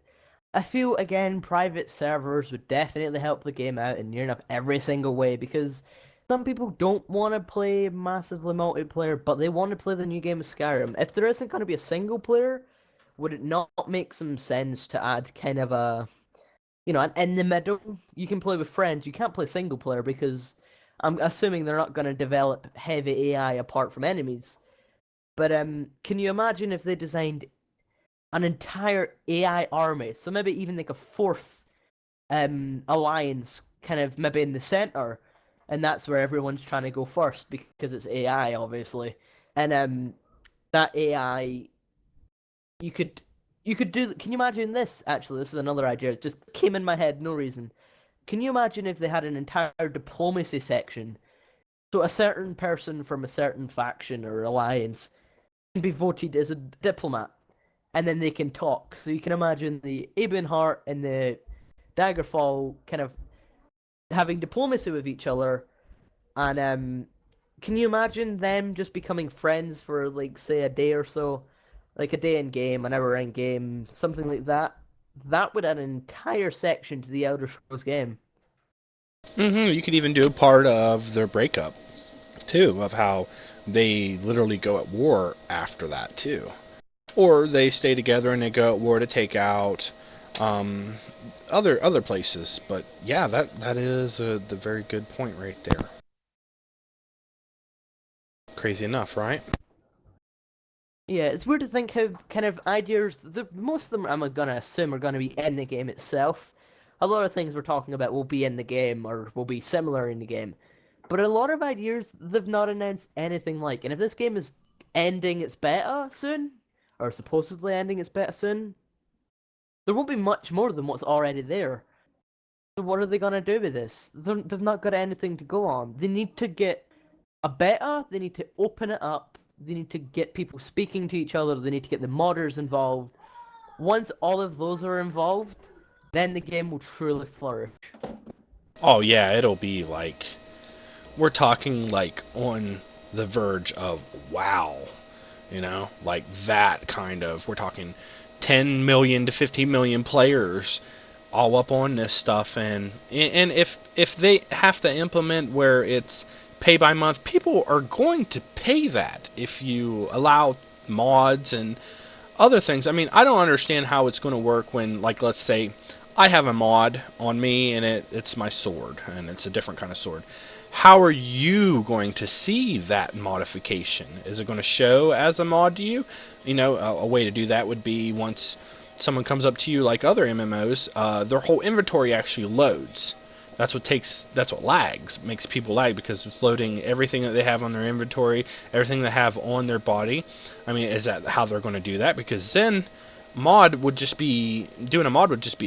I feel again private servers would definitely help the game out in near enough every single way because some people don't want to play massively multiplayer, but they want to play the new game of Skyrim. If there isn't going to be a single player, would it not make some sense to add kind of a, an in the middle? You can play with friends. You can't play single player because I'm assuming they're not going to develop heavy AI apart from enemies. But can you imagine if they designed an entire AI army? So maybe even like a fourth alliance, kind of maybe in the center, and that's where everyone's trying to go first because it's AI, obviously. And that AI, you could do. Can you imagine this? Actually, this is another idea. It just came in my head, no reason. Can you imagine if they had an entire diplomacy section? So a certain person from a certain faction or alliance can be voted as a diplomat, and then they can talk. So you can imagine the Ebonheart and the Daggerfall kind of having diplomacy with each other, and can you imagine them just becoming friends for like say a day or so, like a day in game, an hour in game, something like that? That would add an entire section to the Elder Scrolls game. You could even do a part of their breakup, too, of how they literally go at war after that, too. Or they stay together and they go at war to take out other places. But yeah, that is the very good point right there. Crazy enough, right? Yeah, it's weird to think how kind of ideas, most of them I'm gonna assume are gonna be in the game itself. A lot of things we're talking about will be in the game or will be similar in the game. But a lot of ideas they've not announced anything like. And if this game is ending its beta soon, or supposedly ending its beta soon, there won't be much more than what's already there. So what are they gonna do with this? They've not got anything to go on. They need to get a beta, they need to open it up, they need to get people speaking to each other, they need to get the modders involved. Once all of those are involved, then the game will truly flourish. Oh yeah, it'll be like we're talking like on the verge of WoW, like that kind of. We're talking 10 million to 15 million players all up on this stuff, and if they have to implement where it's pay by month, people are going to pay that if you allow mods and other things. I mean, I don't understand how it's going to work when, like, let's say I have a mod on me and it's my sword and it's a different kind of sword. How are you going to see that modification? Is it going to show as a mod to you? A way to do that would be once someone comes up to you, like other MMOs, their whole inventory actually loads. That's what lags, makes people lag, because it's loading everything that they have on their inventory, everything they have on their body. I mean, is that how they're going to do that? Because then doing a mod would just be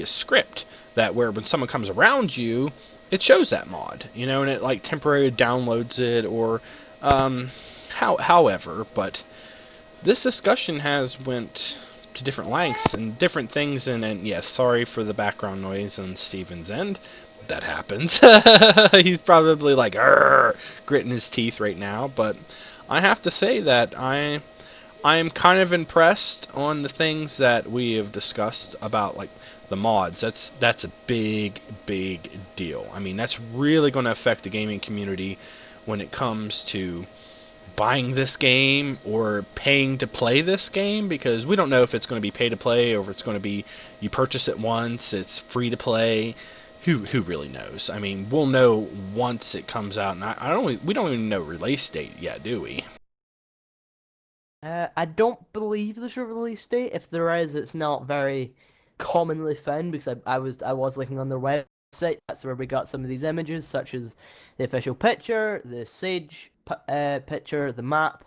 a script that where when someone comes around you, it shows that mod, and it like temporarily downloads it or however. But this discussion has went to different lengths and different things, and yes, sorry for the background noise on Steven's end. That happens. He's probably like gritting his teeth right now, but I have to say that I'm kind of impressed on the things that we have discussed about, like, the mods. That's a big deal. I mean, that's really going to affect the gaming community when it comes to buying this game or paying to play this game, because we don't know if it's going to be pay to play or if it's going to be you purchase it once, it's free to play. Who really knows? I mean, we'll know once it comes out, and we don't even know release date yet, do we? I don't believe there's a release date. If there is, it's not very commonly found because I was looking on their website. That's where we got some of these images, such as the official picture, the Sage picture, the map,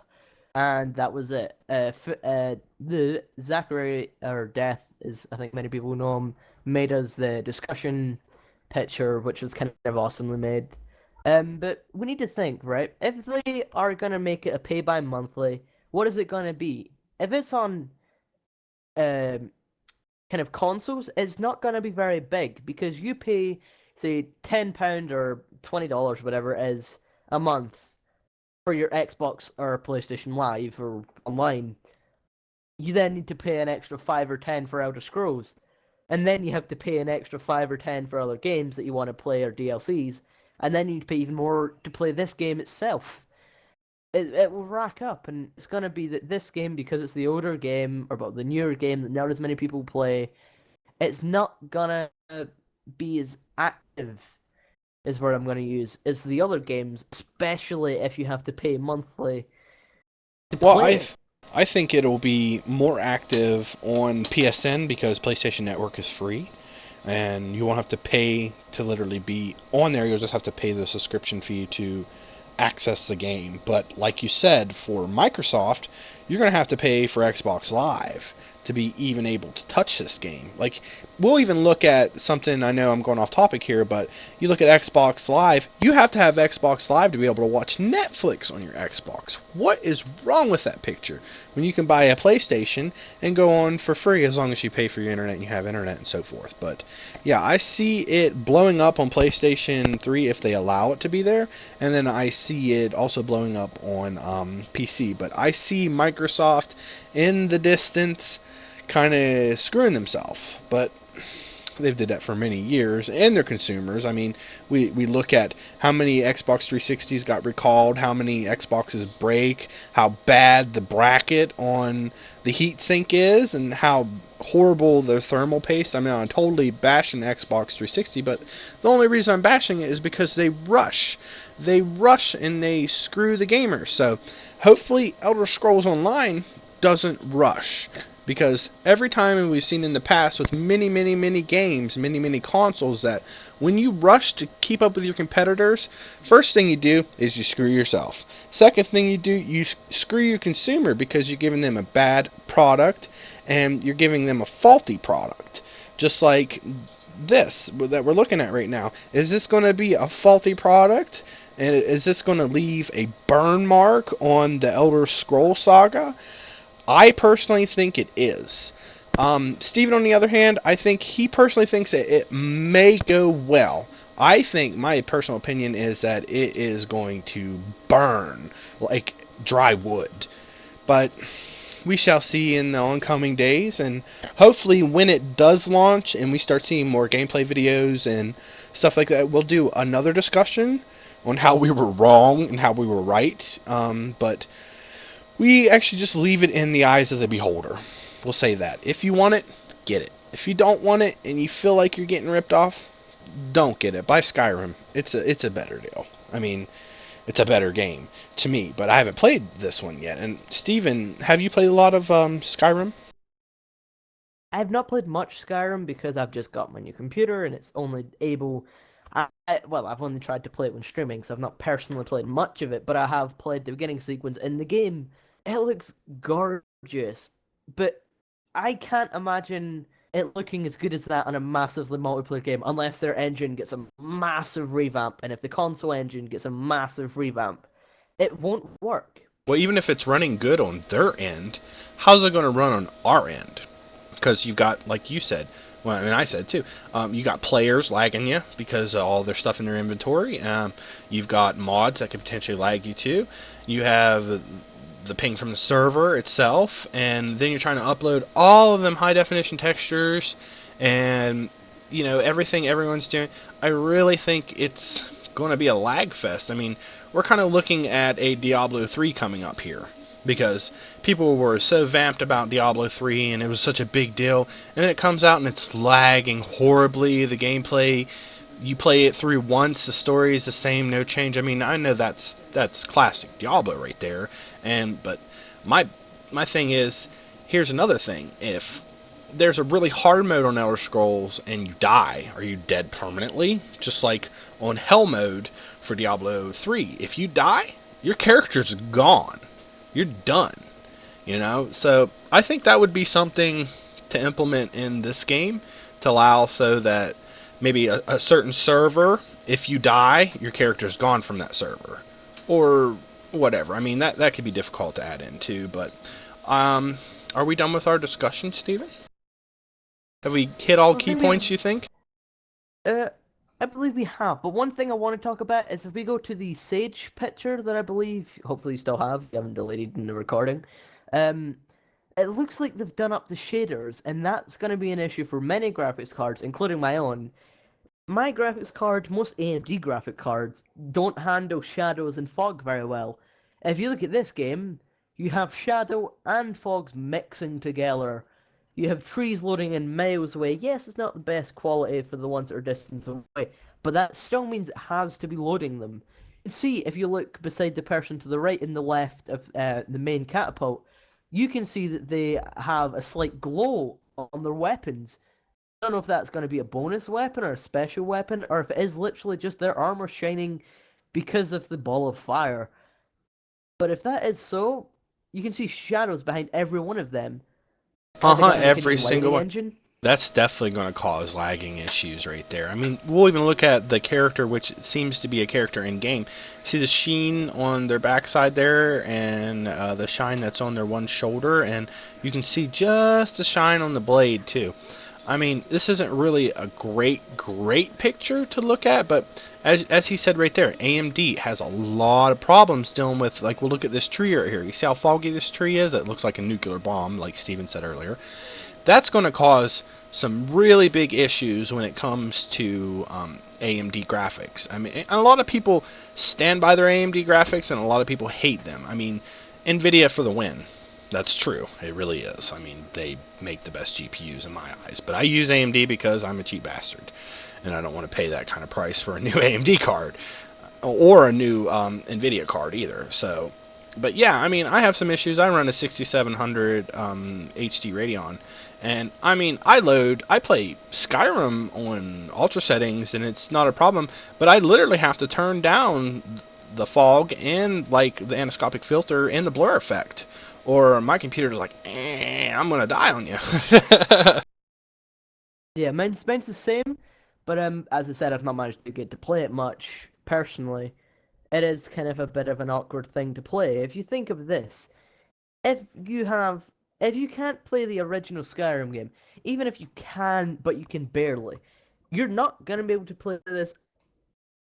and that was it. The Zachary or Death, is I think many people know him, made us the discussion picture, which was kind of awesomely made. But we need to think, right? If they are gonna make it a pay by monthly, what is it gonna be? If it's on um kind of consoles, it's not gonna be very big because you pay, say, £10 or $20, whatever it is, a month for your Xbox or PlayStation Live or online. You then need to pay an extra 5 or 10 for Elder Scrolls, and then you have to pay an extra 5 or 10 for other games that you want to play or DLCs, and then you need to pay even more to play this game itself. It will rack up, and it's gonna be that this game, because it's the older game or about the newer game that not as many people play, it's not gonna be as active is what I'm gonna use as the other games, especially if you have to pay monthly to Well, play it. I think it'll be more active on PSN because PlayStation Network is free, and you won't have to pay to literally be on there. You'll just have to pay the subscription fee to access the game. But like you said, for Microsoft, you're going to have to pay for Xbox Live to be even able to touch this game. Like, we'll even look at something, I know I'm going off topic here, but you look at Xbox Live, you have to have Xbox Live to be able to watch Netflix on your Xbox. What is wrong with that picture? When you can buy a PlayStation and go on for free as long as you pay for your internet and you have internet and so forth. But yeah, I see it blowing up on PlayStation 3 if they allow it to be there, and then I see it also blowing up on PC. But I see Microsoft in the distance kind of screwing themselves, but they've did that for many years, and they're consumers. I mean, we look at how many Xbox 360s got recalled, how many Xboxes break, how bad the bracket on the heatsink is, and how horrible their thermal paste. I mean, I'm totally bashing Xbox 360, but the only reason I'm bashing it is because they rush. They rush and they screw the gamers. So hopefully Elder Scrolls Online doesn't rush. Because every time we've seen in the past with many games, many consoles, that when you rush to keep up with your competitors, first thing you do is you screw yourself. Second thing you do, you screw your consumer because you're giving them a bad product and you're giving them a faulty product. Just like this that we're looking at right now. Is this going to be a faulty product? And is this going to leave a burn mark on the Elder Scrolls saga? I personally think it is. Steven, on the other hand, I think he personally thinks that it may go well. I think my personal opinion is that it is going to burn like dry wood. But we shall see in the oncoming days, and hopefully when it does launch and we start seeing more gameplay videos and stuff like that, we'll do another discussion on how we were wrong and how we were right. But we actually just leave it in the eyes of the beholder. We'll say that. If you want it, get it. If you don't want it and you feel like you're getting ripped off, don't get it. Buy Skyrim. It's a better deal. I mean, it's a better game to me, but I haven't played this one yet. And Steven, have you played a lot of Skyrim? I have not played much Skyrim because I've just got my new computer and it's only able. Well, I've only tried to play it when streaming, so I've not personally played much of it, but I have played the beginning sequence in the game. It looks gorgeous, but I can't imagine it looking as good as that on a massively multiplayer game unless their engine gets a massive revamp, and if the console engine gets a massive revamp, it won't work. Well, even if it's running good on their end, how's it going to run on our end? Because you've got, like you said, well, and I said too, you got players lagging you because of all their stuff in their inventory. You've got mods that could potentially lag you too. You have the ping from the server itself, and then you're trying to upload all of them high definition textures and everything everyone's doing. I really think it's going to be a lag fest. I mean, we're kind of looking at a Diablo 3 coming up here because people were so vamped about Diablo 3 and it was such a big deal, and then it comes out and it's lagging horribly. The gameplay, you play it through once, the story is the same, no change. I mean, I know that's classic Diablo right there, but my thing is, here's another thing. If there's a really hard mode on Elder Scrolls and you die, are you dead permanently? Just like on Hell mode for Diablo 3. If you die, your character's gone. You're done. So I think that would be something to implement in this game to allow so that maybe a certain server, if you die, your character's gone from that server. Or whatever. I mean, that could be difficult to add in too, but are we done with our discussion, Steven? Have we hit all key points, you think? I believe we have, but one thing I want to talk about is if we go to the Sage picture that I believe, hopefully you still have, you haven't deleted in the recording, it looks like they've done up the shaders, and that's going to be an issue for many graphics cards, including my own. My graphics card, most AMD graphic cards, don't handle shadows and fog very well. If you look at this game, you have shadow and fogs mixing together. You have trees loading in miles away. Yes, it's not the best quality for the ones that are distance away, but that still means it has to be loading them. You can see if you look beside the person to the right and the left of the main catapult, you can see that they have a slight glow on their weapons. I don't know if that's going to be a bonus weapon or a special weapon, or if it is literally just their armor shining because of the ball of fire. But if that is so, you can see shadows behind every one of them. Every single one. Engine? That's definitely going to cause lagging issues right there. I mean, we'll even look at the character, which seems to be a character in game. See the sheen on their backside there, and the shine that's on their one shoulder, and you can see just a shine on the blade too. I mean, this isn't really a great picture to look at, but as he said right there, AMD has a lot of problems dealing with, like, we'll look at this tree right here. You see how foggy this tree is? It looks like a nuclear bomb, like Steven said earlier. That's going to cause some really big issues when it comes to AMD graphics. I mean, a lot of people stand by their AMD graphics, and a lot of people hate them. I mean, NVIDIA for the win. That's true. It really is. I mean, they make the best GPUs in my eyes. But I use AMD because I'm a cheap bastard. And I don't want to pay that kind of price for a new AMD card. Or a new NVIDIA card either. So, But yeah, I mean, I have some issues. I run a 6700 HD Radeon, and I mean, I play Skyrim on ultra settings, and it's not a problem. But I literally have to turn down the fog and like the aniscopic filter and the blur effect, or my computer's like, I'm gonna die on you. Yeah, mine's the same, but as I said, I've not managed to get to play it much personally. It is kind of a bit of an awkward thing to play. If you think of this, if you have if you can't play the original Skyrim game, even if you can, but you can barely, you're not gonna be able to play this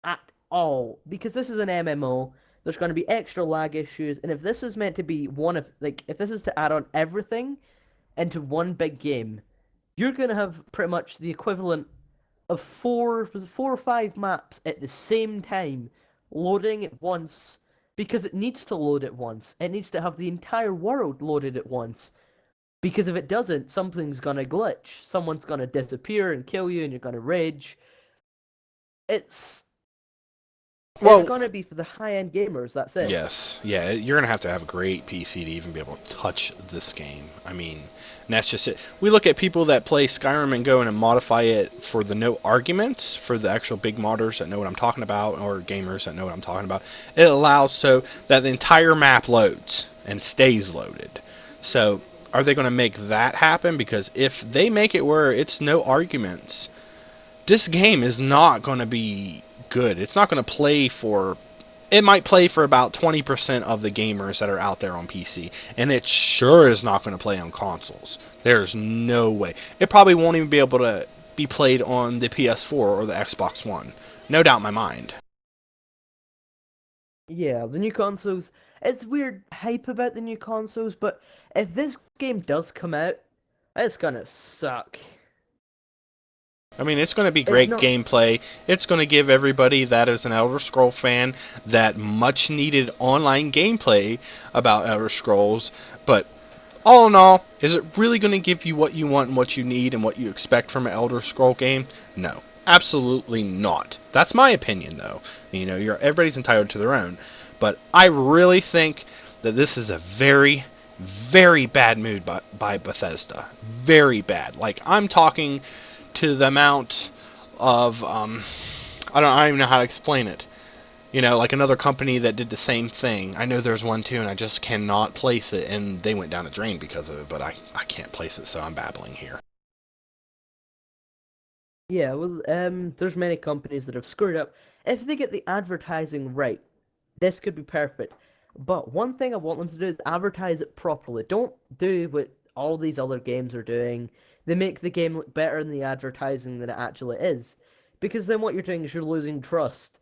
at all because this is an MMO. There's going to be extra lag issues, and if this is meant to be one of like if this is to add on everything into one big game, you're going to have pretty much the equivalent of four or five maps at the same time loading at once because it needs to load at once. It needs to have the entire world loaded at once. Because if it doesn't, something's gonna glitch. Someone's gonna disappear and kill you, and you're gonna rage. It's it's Well, gonna be for the high-end gamers. That's it. yes, yeah, you're gonna have a great PC to even be able to touch this game. I mean, and that's just it. We look at people that play Skyrim and go in and modify it for the no arguments, for the actual big modders that know what I'm talking about, or gamers that know what I'm talking about. It allows so that the entire map loads and stays loaded. So, are they going to make that happen? Because if they make it where it's no arguments, this game is not going to be good. It's not going to play for. It might play for about 20% of the gamers that are out there on PC, and it sure is not going to play on consoles. There's no way. It probably won't even be able to be played on the PS4 or the Xbox One. No doubt in my mind. Yeah, the new consoles. It's weird hype about the new consoles, but if this game does come out, it's gonna suck. I mean, it's going to be It's great not. gameplay. It's going to give everybody that is an Elder Scroll fan that much needed online gameplay about Elder Scrolls. But all in all, is it really going to give you what you want and what you need and what you expect from an Elder Scroll game? No, absolutely not. That's my opinion, though. You know, everybody's entitled to their own. But I really think that this is a very, very bad move by Bethesda. Very bad. Like, I'm talking to the amount of I don't even know how to explain it. You know, like another company that did the same thing. I know there's one too, and I just cannot place it, and they went down the drain because of it. But I can't place it, so I'm babbling here. Yeah, well, there's many companies that have screwed up. If they get the advertising right, this could be perfect. But one thing I want them to do is advertise it properly. Don't do what all these other games are doing. They make the game look better in the advertising than it actually is. Because then what you're doing is you're losing trust.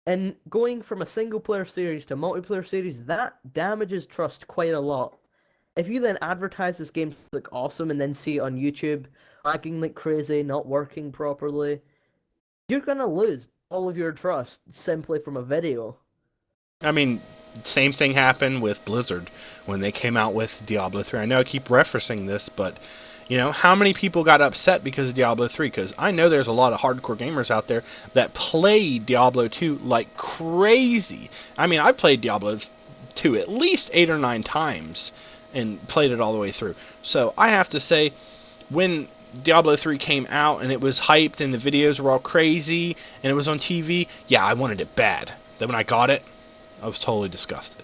And going from a single player series to a multiplayer series, that damages trust quite a lot. If you then advertise this game to look awesome and then see it on YouTube lagging like crazy, not working properly, you're gonna lose all of your trust simply from a video. I mean, same thing happened with Blizzard when they came out with Diablo 3. I know I keep referencing this, but you know, how many people got upset because of Diablo 3? Because I know there's a lot of hardcore gamers out there that play Diablo 2 like crazy. I mean, I played Diablo 2 at least 8 or 9 times and played it all the way through. So I have to say, when Diablo 3 came out and it was hyped and the videos were all crazy and it was on TV, yeah, I wanted it bad. Then when I got it, I was totally disgusted.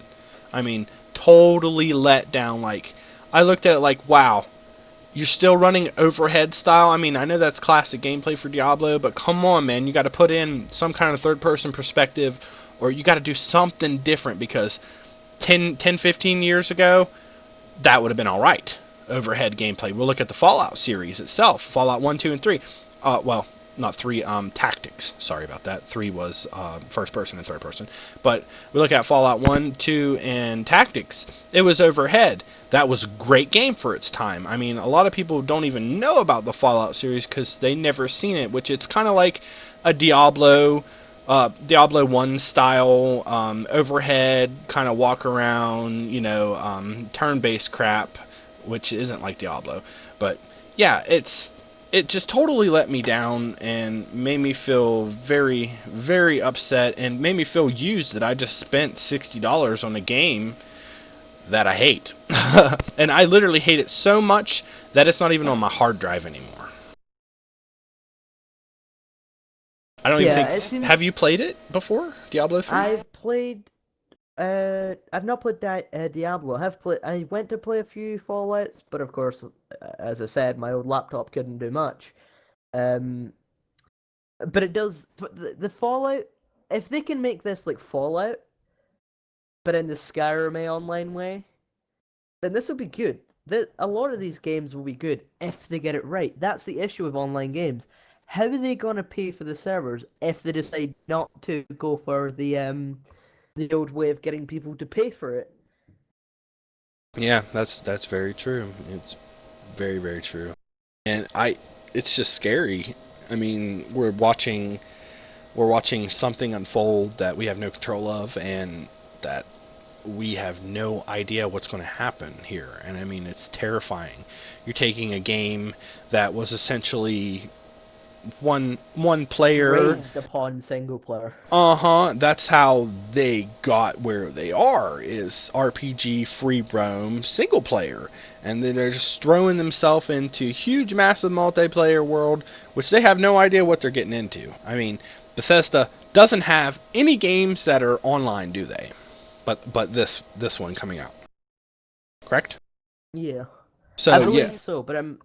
I mean, totally let down. Like, I looked at it like, wow, you're still running overhead style. I mean, I know that's classic gameplay for Diablo, but come on, man. You got to put in some kind of third-person perspective, or you got to do something different, because 15 years ago, that would have been alright. Overhead gameplay. We'll look at the Fallout series itself. Fallout 1, 2, and 3. Well, not 3, Tactics. Sorry about that. 3 was first person and third person. But we look at Fallout 1, 2, and Tactics. It was overhead. That was a great game for its time. I mean, a lot of people don't even know about the Fallout series because they never seen it, which it's kind of like a Diablo 1 style, overhead, kind of walk around, turn-based crap, which isn't like Diablo. But yeah, it just totally let me down and made me feel very, very upset and made me feel used that I just spent $60 on a game that I hate. And I literally hate it so much that it's not even on my hard drive anymore. I don't even Yeah, think. it Have seems you played it before? Diablo 3? I've played. I've not played Diablo. I went to play a few Fallouts, but of course, as I said, my old laptop couldn't do much. Um, but it does. But the Fallout, if they can make this like Fallout, but in the Skyrim online way, then this will be good. A lot of these games will be good if they get it right. That's the issue with online games. How are they gonna pay for the servers if they decide not to go for the old way of getting people to pay for it? Yeah, that's very true. It's very very true. And it's just scary. I mean, we're watching something unfold that we have no control of, and that we have no idea what's going to happen here. And I mean, it's terrifying. You're taking a game that was essentially one player. Raised upon single player. Uh-huh. That's how they got where they are, is RPG free roam single player. And then they're just throwing themselves into huge massive multiplayer world, which they have no idea what they're getting into. I mean, Bethesda doesn't have any games that are online, do they? But this one coming out. Correct? Yeah, I So yeah, believe so, but I'm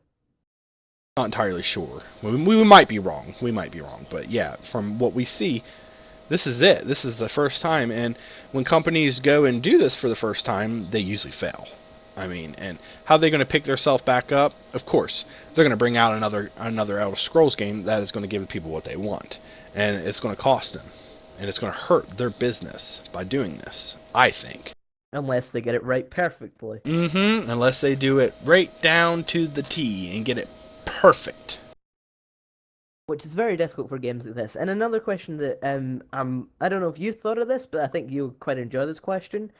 not entirely sure. We might be wrong. We might be wrong. But yeah, from what we see, this is it. This is the first time, and when companies go and do this for the first time, they usually fail. I mean, and how are they going to pick themselves back up? Of course, they're going to bring out another Elder Scrolls game that is going to give the people what they want, and it's going to cost them, and it's going to hurt their business by doing this, I think. unless they get it right perfectly. Unless they do it right down to the T and get it perfect. Which is very difficult for games like this. And another question that I don't know if you thought of this, but I think you'll quite enjoy this question.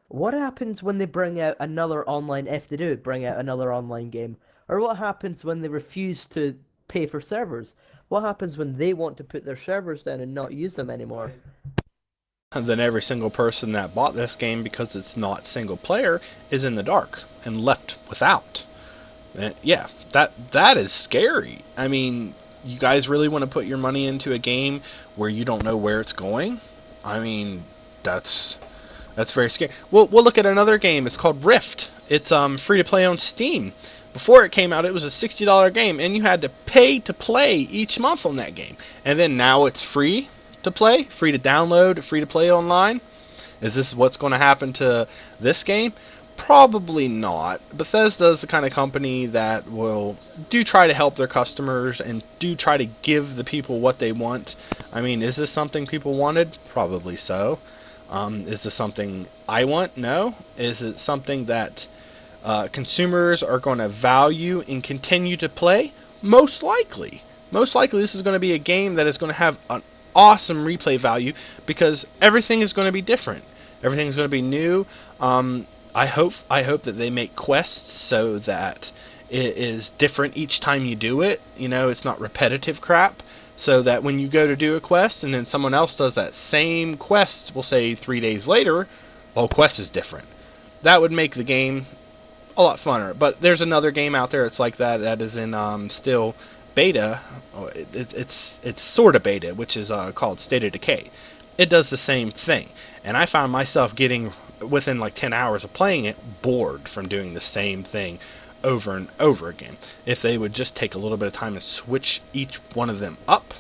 What happens when they bring out another online, if they do bring out another online game? Or what happens when they refuse to pay for servers? What happens when they want to put their servers down and not use them anymore? And then every single person that bought this game because it's not single player is in the dark and left without. And yeah, that is scary. I mean, you guys really want to put your money into a game where you don't know where it's going? I mean, that's very scary. We'll look at another game. It's called Rift. It's free to play on Steam. Before it came out, it was a $60 game, and you had to pay to play each month on that game. And then now it's free to play, free to download, free to play online. Is this what's going to happen to this game? Probably not. Bethesda is the kind of company that will do try to help their customers and do try to give the people what they want. I mean, is this something people wanted? Probably so. Is this something I want? No. Is it something that consumers are going to value and continue to play? Most likely. Most likely this is going to be a game that is going to have an awesome replay value because everything is going to be different. Everything is going to be new. I hope that they make quests so that it is different each time you do it. You know, it's not repetitive crap. So that when you go to do a quest and then someone else does that same quest, we'll say 3 days later, the whole quest is different. That would make the game a lot funner. But there's another game out there that's like that is in still beta. It's sort of beta, which is called State of Decay. It does the same thing. And I found myself getting, within like 10 hours of playing it, bored from doing the same thing over and over again. If they would just take a little bit of time to switch each one of them up,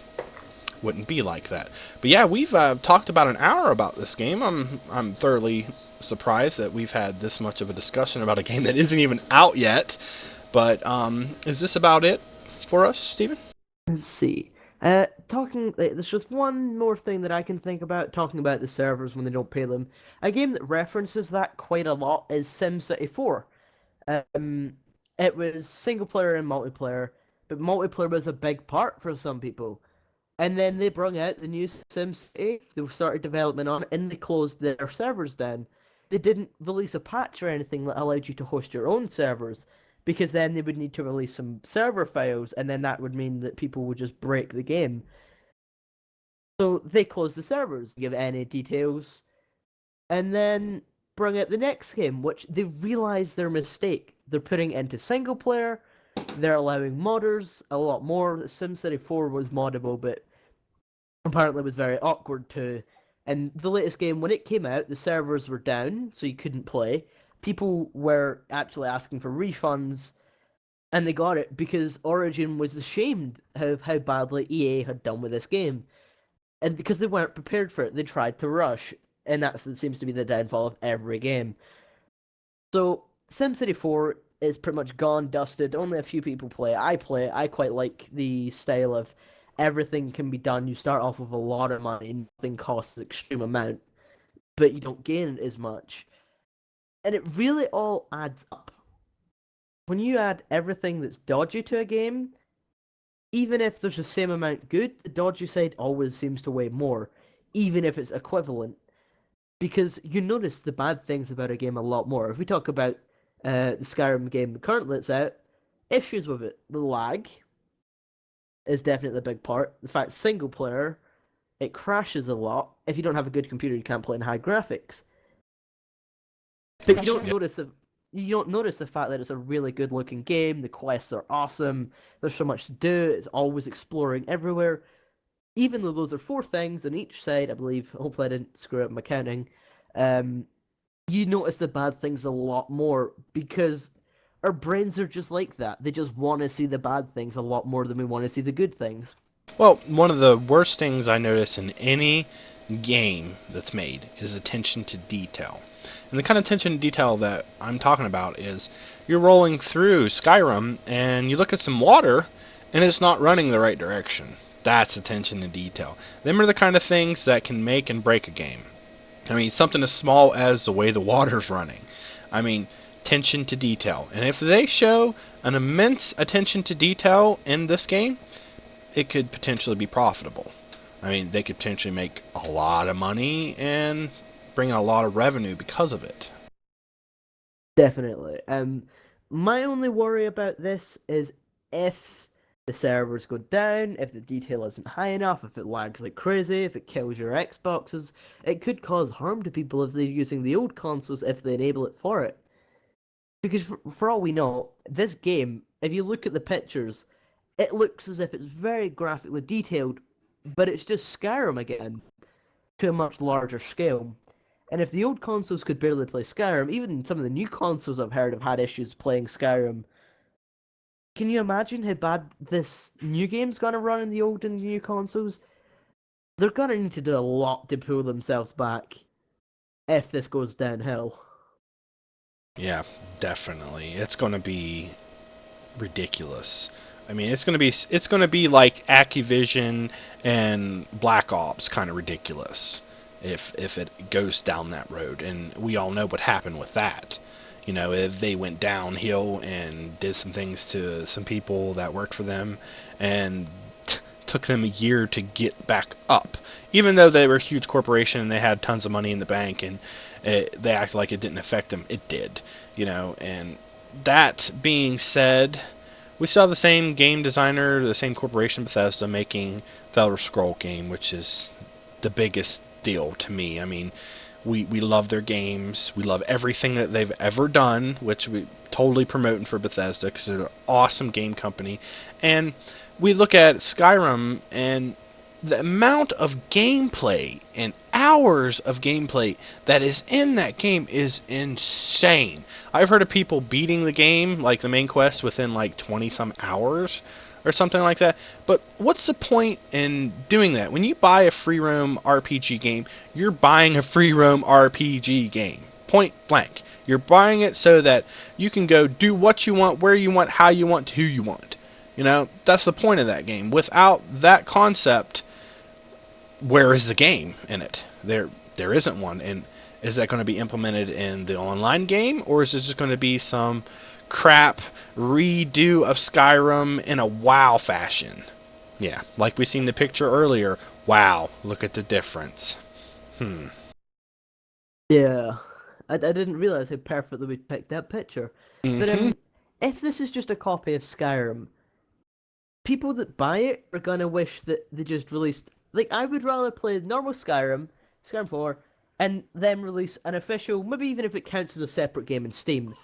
wouldn't be like that. But yeah, we've talked about an hour about this game. I'm thoroughly surprised that we've had this much of a discussion about a game that isn't even out yet. But is this about it for us, Steven? Let's see. There's just one more thing that I can think about talking about the servers when they don't pay them. A game that references that quite a lot is SimCity 4. Um, it was single player and multiplayer, but multiplayer was a big part for some people. And then they brought out the new SimCity. They started development on it, and they closed their servers down. They didn't release a patch or anything that allowed you to host your own servers, because then they would need to release some server files, and then that would mean that people would just break the game. So they closed the servers, give any details, and then bring out the next game, which they realize their mistake. They're putting it into single player. They're allowing modders a lot more. SimCity 4 was moddable, but apparently was very awkward too. And the latest game, when it came out, the servers were down, so you couldn't play. People were actually asking for refunds, and they got it because Origin was ashamed of how badly EA had done with this game. And because they weren't prepared for it, they tried to rush. And that seems to be the downfall of every game. So, SimCity 4 is pretty much gone, dusted. Only a few people play it. I play it. I quite like the style of everything can be done. You start off with a lot of money, nothing costs an extreme amount, but you don't gain as much. And it really all adds up. When you add everything that's dodgy to a game, even if there's the same amount good, the dodgy side always seems to weigh more, even if it's equivalent. Because you notice the bad things about a game a lot more. If we talk about the Skyrim game currently it's out, issues with it. The lag is definitely a big part. The fact single player, it crashes a lot. If you don't have a good computer, you can't play in high graphics. But you don't notice the fact that it's a really good looking game. The quests are awesome. There's so much to do. It's always exploring everywhere. Even though those are four things on each side, I believe. Hopefully, I didn't screw up my counting. You notice the bad things a lot more because our brains are just like that. They just want to see the bad things a lot more than we want to see the good things. Well, one of the worst things I notice in any game that's made is attention to detail. And the kind of attention to detail that I'm talking about is you're rolling through Skyrim and you look at some water and it's not running the right direction. That's attention to detail. Them are the kind of things that can make and break a game. I mean, something as small as the way the water's running. I mean, attention to detail. And if they show an immense attention to detail in this game, it could potentially be profitable. I mean, they could potentially make a lot of money and bring in a lot of revenue because of it. Definitely. My only worry about this is if the servers go down, if the detail isn't high enough, if it lags like crazy, if it kills your Xboxes, it could cause harm to people if they're using the old consoles if they enable it for it. Because for all we know, this game, if you look at the pictures, it looks as if it's very graphically detailed, but it's just Skyrim again, to a much larger scale. And if the old consoles could barely play Skyrim, even some of the new consoles I've heard have had issues playing Skyrim. Can you imagine how bad this new game's gonna run in the old and new consoles? They're gonna need to do a lot to pull themselves back if this goes downhill. Yeah, definitely. It's going to be ridiculous. I mean, it's going to be like Activision and Black Ops kind of ridiculous if it goes down that road. And we all know what happened with that. You know, they went downhill and did some things to some people that worked for them, and took them a year to get back up. Even though they were a huge corporation and they had tons of money in the bank, and they acted like it didn't affect them, it did. You know, and that being said, we still have the same game designer, the same corporation, Bethesda, making the Elder Scroll game, which is the biggest deal to me. I mean, we love their games. We love everything that they've ever done, which we totally promoting for Bethesda because they're an awesome game company. And we look at Skyrim, and the amount of gameplay and hours of gameplay that is in that game is insane. I've heard of people beating the game, like the main quest, within like 20 some hours or something like that. But what's the point in doing that? When you buy a free roam RPG game, you're buying a free roam RPG game. Point blank. You're buying it so that you can go do what you want, where you want, how you want, who you want. You know, that's the point of that game. Without that concept, where is the game in it? There isn't one. And is that going to be implemented in the online game, or is it just going to be some crap redo of Skyrim in a WoW fashion? Yeah, like we seen the picture earlier. Wow, look at the difference. Yeah, I didn't realize how perfectly we picked that picture. But Mm-hmm. if this is just a copy of Skyrim, people that buy it are gonna wish that they just released. Like, I would rather play normal Skyrim, Skyrim 4, and then release an official, maybe even if it counts as a separate game in Steam.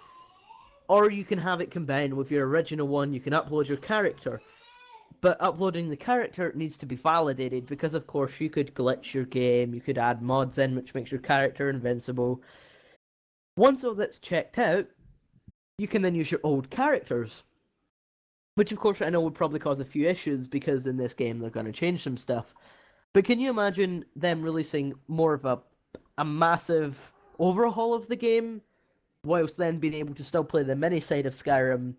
Or you can have it combined with your original one, you can upload your character. But uploading the character needs to be validated because, of course, you could glitch your game, you could add mods in which makes your character invincible. Once all that's checked out, you can then use your old characters. Which, of course, I know would probably cause a few issues because in this game they're going to change some stuff. But can you imagine them releasing more of a massive overhaul of the game, whilst then being able to still play the mini side of Skyrim,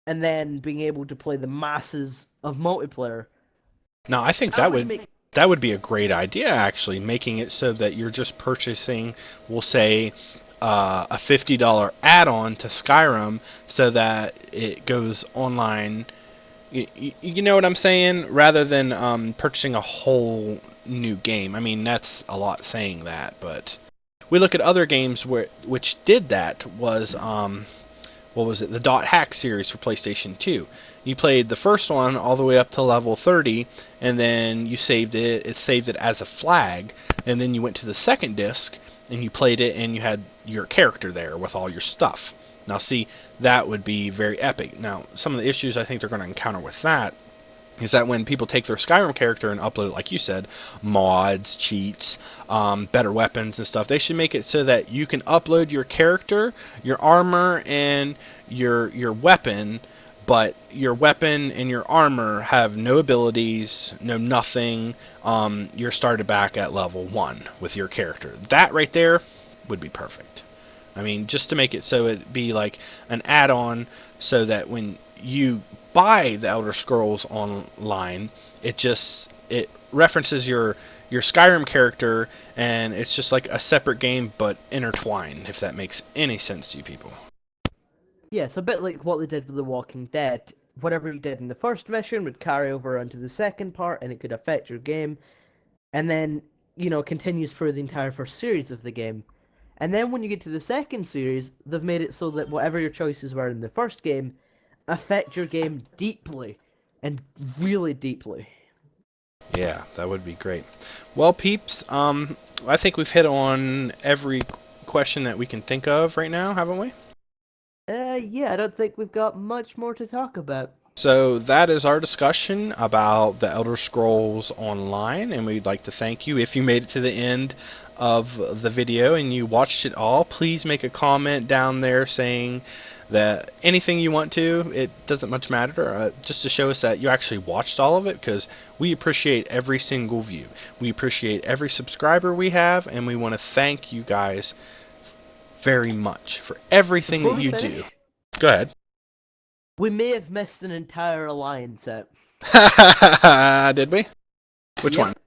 and then being able to play the masses of multiplayer? Now, I think That would make that would be a great idea, actually, making it so that you're just purchasing, we'll say, a $50 add-on to Skyrim, so that it goes online. You know what I'm saying? Rather than purchasing a whole new game. I mean, that's a lot saying that, but we look at other games which did that. Was what was it? The Dot Hack series for PlayStation 2. You played the first one all the way up to level 30, and then you saved it. It saved it as a flag, and then you went to the second disc, and you played it, and you had your character there with all your stuff. Now, see, that would be very epic. Now, some of the issues I think they're going to encounter with that is that when people take their Skyrim character and upload it, like you said, mods, cheats, better weapons and stuff, they should make it so that you can upload your character, your armor, and your weapon, but your weapon and your armor have no abilities, no nothing. You're started back at level 1 with your character. That right there would be perfect. I mean, just to make it so it'd be like an add-on, so that when you buy the Elder Scrolls Online, it references your Skyrim character, and it's just like a separate game but intertwined. If that makes any sense to you people. yeah, it's a bit like what they did with The Walking Dead. Whatever you did in the first mission would carry over into the second part, and it could affect your game, and then continues through the entire first series of the game. And then when you get to the second series, they've made it so that whatever your choices were in the first game affect your game deeply, and really deeply. Yeah, that would be great. Well, peeps, I think we've hit on every question that we can think of right now, haven't we? Yeah, I don't think we've got much more to talk about. So that is our discussion about the Elder Scrolls Online, and we'd like to thank you. If you made it to the end of the video and you watched it all, please make a comment down there saying that anything you want to. It doesn't much matter, just to show us that you actually watched all of it, because we appreciate every single view. We appreciate every subscriber we have, and we want to thank you guys very much for everything Before that we you finish, do. Go ahead. we may have missed an entire alliance out. Did we? Which one? Yep,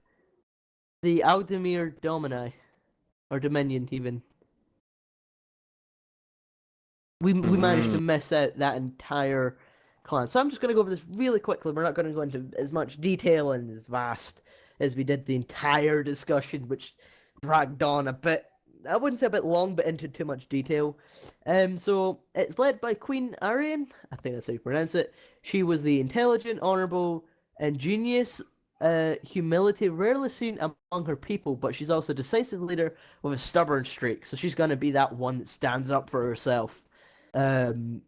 the Aldemir Domini, or Dominion even. We managed to miss out that entire clan. So I'm just going to go over this really quickly. We're not going to go into as much detail and as vast as we did the entire discussion, which dragged on a bit. I wouldn't say a bit long, but into too much detail. So it's led by Queen Arian. I think that's how you pronounce it. She was the intelligent, honorable, ingenious, humility rarely seen among her people, but she's also a decisive leader with a stubborn streak. So she's going to be that one that stands up for herself. Um,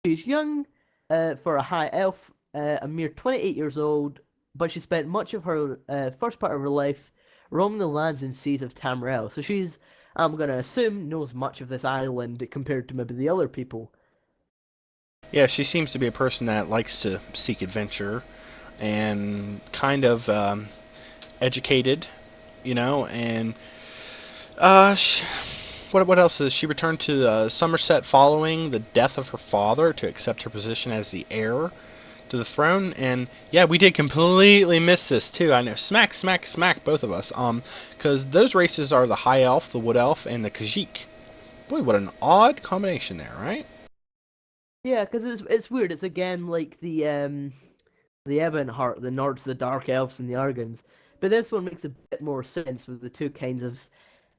she's young for a high elf, a mere 28 years old, but she spent much of her first part of her life roaming the lands and seas of Tamriel. So she's, I'm going to assume, knows much of this island compared to maybe the other people. Yeah, she seems to be a person that likes to seek adventure and kind of educated, and uh, sh- what else is she returned to Somerset following the death of her father to accept her position as the heir to the throne. And yeah, we did completely miss this too. I know, smack, both of us. Because those races are the High Elf, the Wood Elf, and the Khajiit. Boy, what an odd combination there, right? Yeah, because it's weird. It's again like the Ebonheart, the Nords, the Dark Elves, and the Argans. But this one makes a bit more sense with the two kinds of,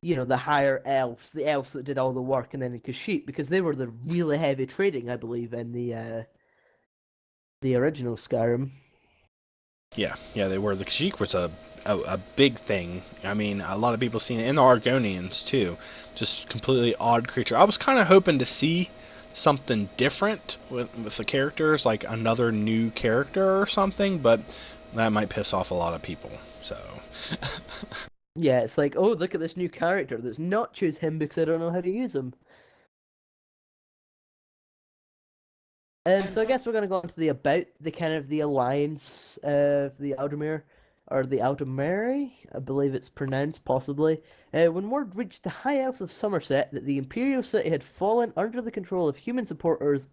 the higher elves, the elves that did all the work, and then the Khajiit, because they were the really heavy trading, I believe, in the original Skyrim. Yeah, they were. The Khajiit was a a big thing. I mean, a lot of people seen it in the Argonians too. Just completely odd creature. I was kind of hoping to see something different with the characters, like another new character or something, but that might piss off a lot of people. So Yeah, it's like, oh, look at this new character. Let's not choose him because I don't know how to use him. So I guess we're gonna go into the about the kind of the alliance of the Aldemir or the Aldemiri, I believe it's pronounced possibly. When word reached the High Elves of Somerset that the Imperial City had fallen under the control of human supporters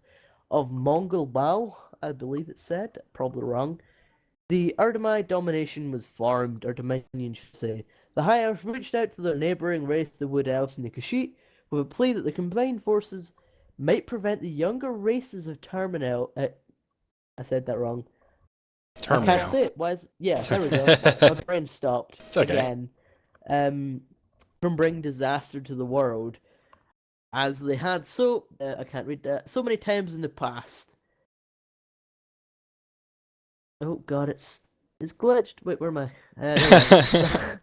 of Mongol Bal, I believe it said, probably wrong. The Erdemai domination was formed, or dominion should say. The High Elves reached out to their neighbouring race, the Wood Elves and the Khajiit, with a plea that the combined forces might prevent the younger races of Terminal. I said that wrong. I can't say it. Why is yeah? There we go. My brain stopped It's okay. again. From bringing disaster to the world, as they had I can't read that so many times in the past. Oh God, it's glitched. Wait, where am I?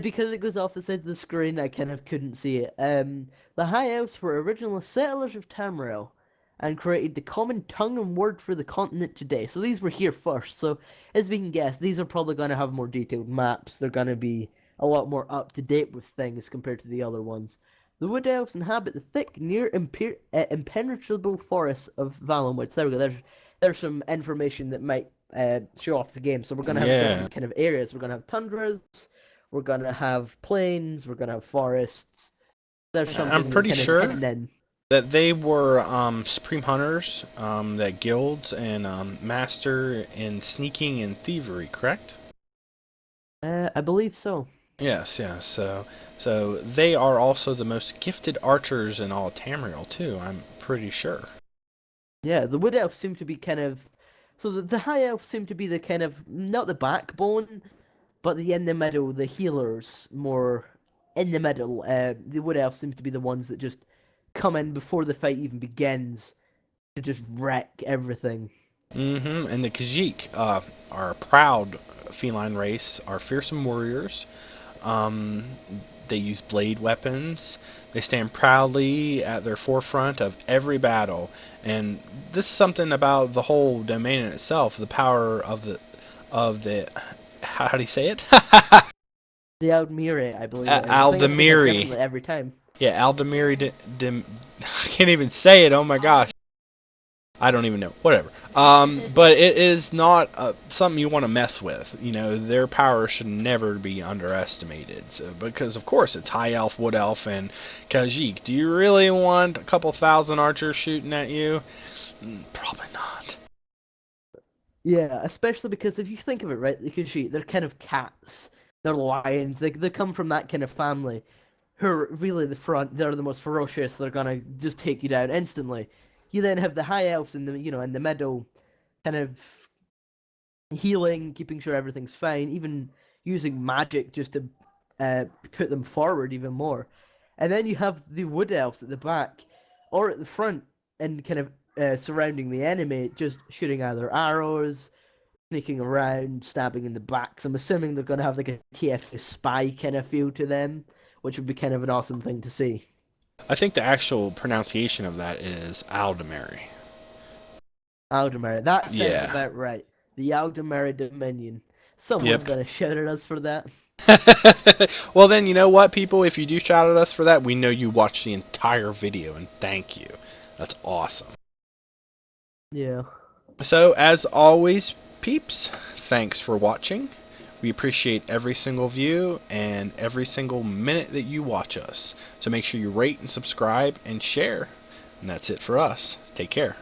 Because it goes off the side of the screen, I kind of couldn't see it. The High Elves were original settlers of Tamriel and created the common tongue and word for the continent today. So these were here first. So as we can guess, these are probably going to have more detailed maps. They're going to be a lot more up to date with things compared to the other ones. The Wood Elves inhabit the thick, near impenetrable forests of Valenwood. So there we go. There's some information that might show off the game. So we're going to have different kind of areas. We're going to have tundras. We're gonna have plains. We're gonna have forests. There's something I'm pretty sure in. that they were supreme hunters, that guilds and master in sneaking and thievery. Correct? I believe so. Yes, yes. So they are also the most gifted archers in all of Tamriel too. I'm pretty sure. Yeah, the Wood Elves seem to be kind of. So the High Elves seem to be the kind of not the backbone. But in the middle, the healers more in the middle. The Wood Elves seem to be the ones that just come in before the fight even begins to just wreck everything. Mm-hmm. And the Khajiit are a proud feline race, are fearsome warriors. They use blade weapons. They stand proudly at their forefront of every battle. And this is something about the whole domain in itself, the power of the how do you say it? The Aldemiri, I believe. Aldemiri. Every time. Yeah, Aldemiri. I can't even say it. Oh my gosh. I don't even know. Whatever. But it is not something you want to mess with. You know, their power should never be underestimated. So, because of course it's High Elf, Wood Elf, and Khajiit. Do you really want a couple thousand archers shooting at you? Probably not. Yeah, especially because if you think of it, right, the Khajiit, they're kind of cats. They're lions. They come from that kind of family. Who are really the front. They're the most ferocious. They're gonna just take you down instantly. You then have the High Elves in the middle, kind of healing, keeping sure everything's fine, even using magic just to put them forward even more. And then you have the Wood Elves at the back or at the front and kind of surrounding the enemy, just shooting either arrows, sneaking around, stabbing in the backs. I'm assuming they're going to have like a TF spy kind of feel to them, which would be kind of an awesome thing to see. I think the actual pronunciation of that is Aldemiri. Aldemiri, that sounds about right. The Aldemiri Dominion. Someone's going to shout at us for that. Well then, you know what, people? If you do shout at us for that, we know you watched the entire video, and thank you. That's awesome. Yeah. So, as always, peeps, thanks for watching. We appreciate every single view and every single minute that you watch us. So make sure you rate and subscribe and share. And that's it for us. Take care.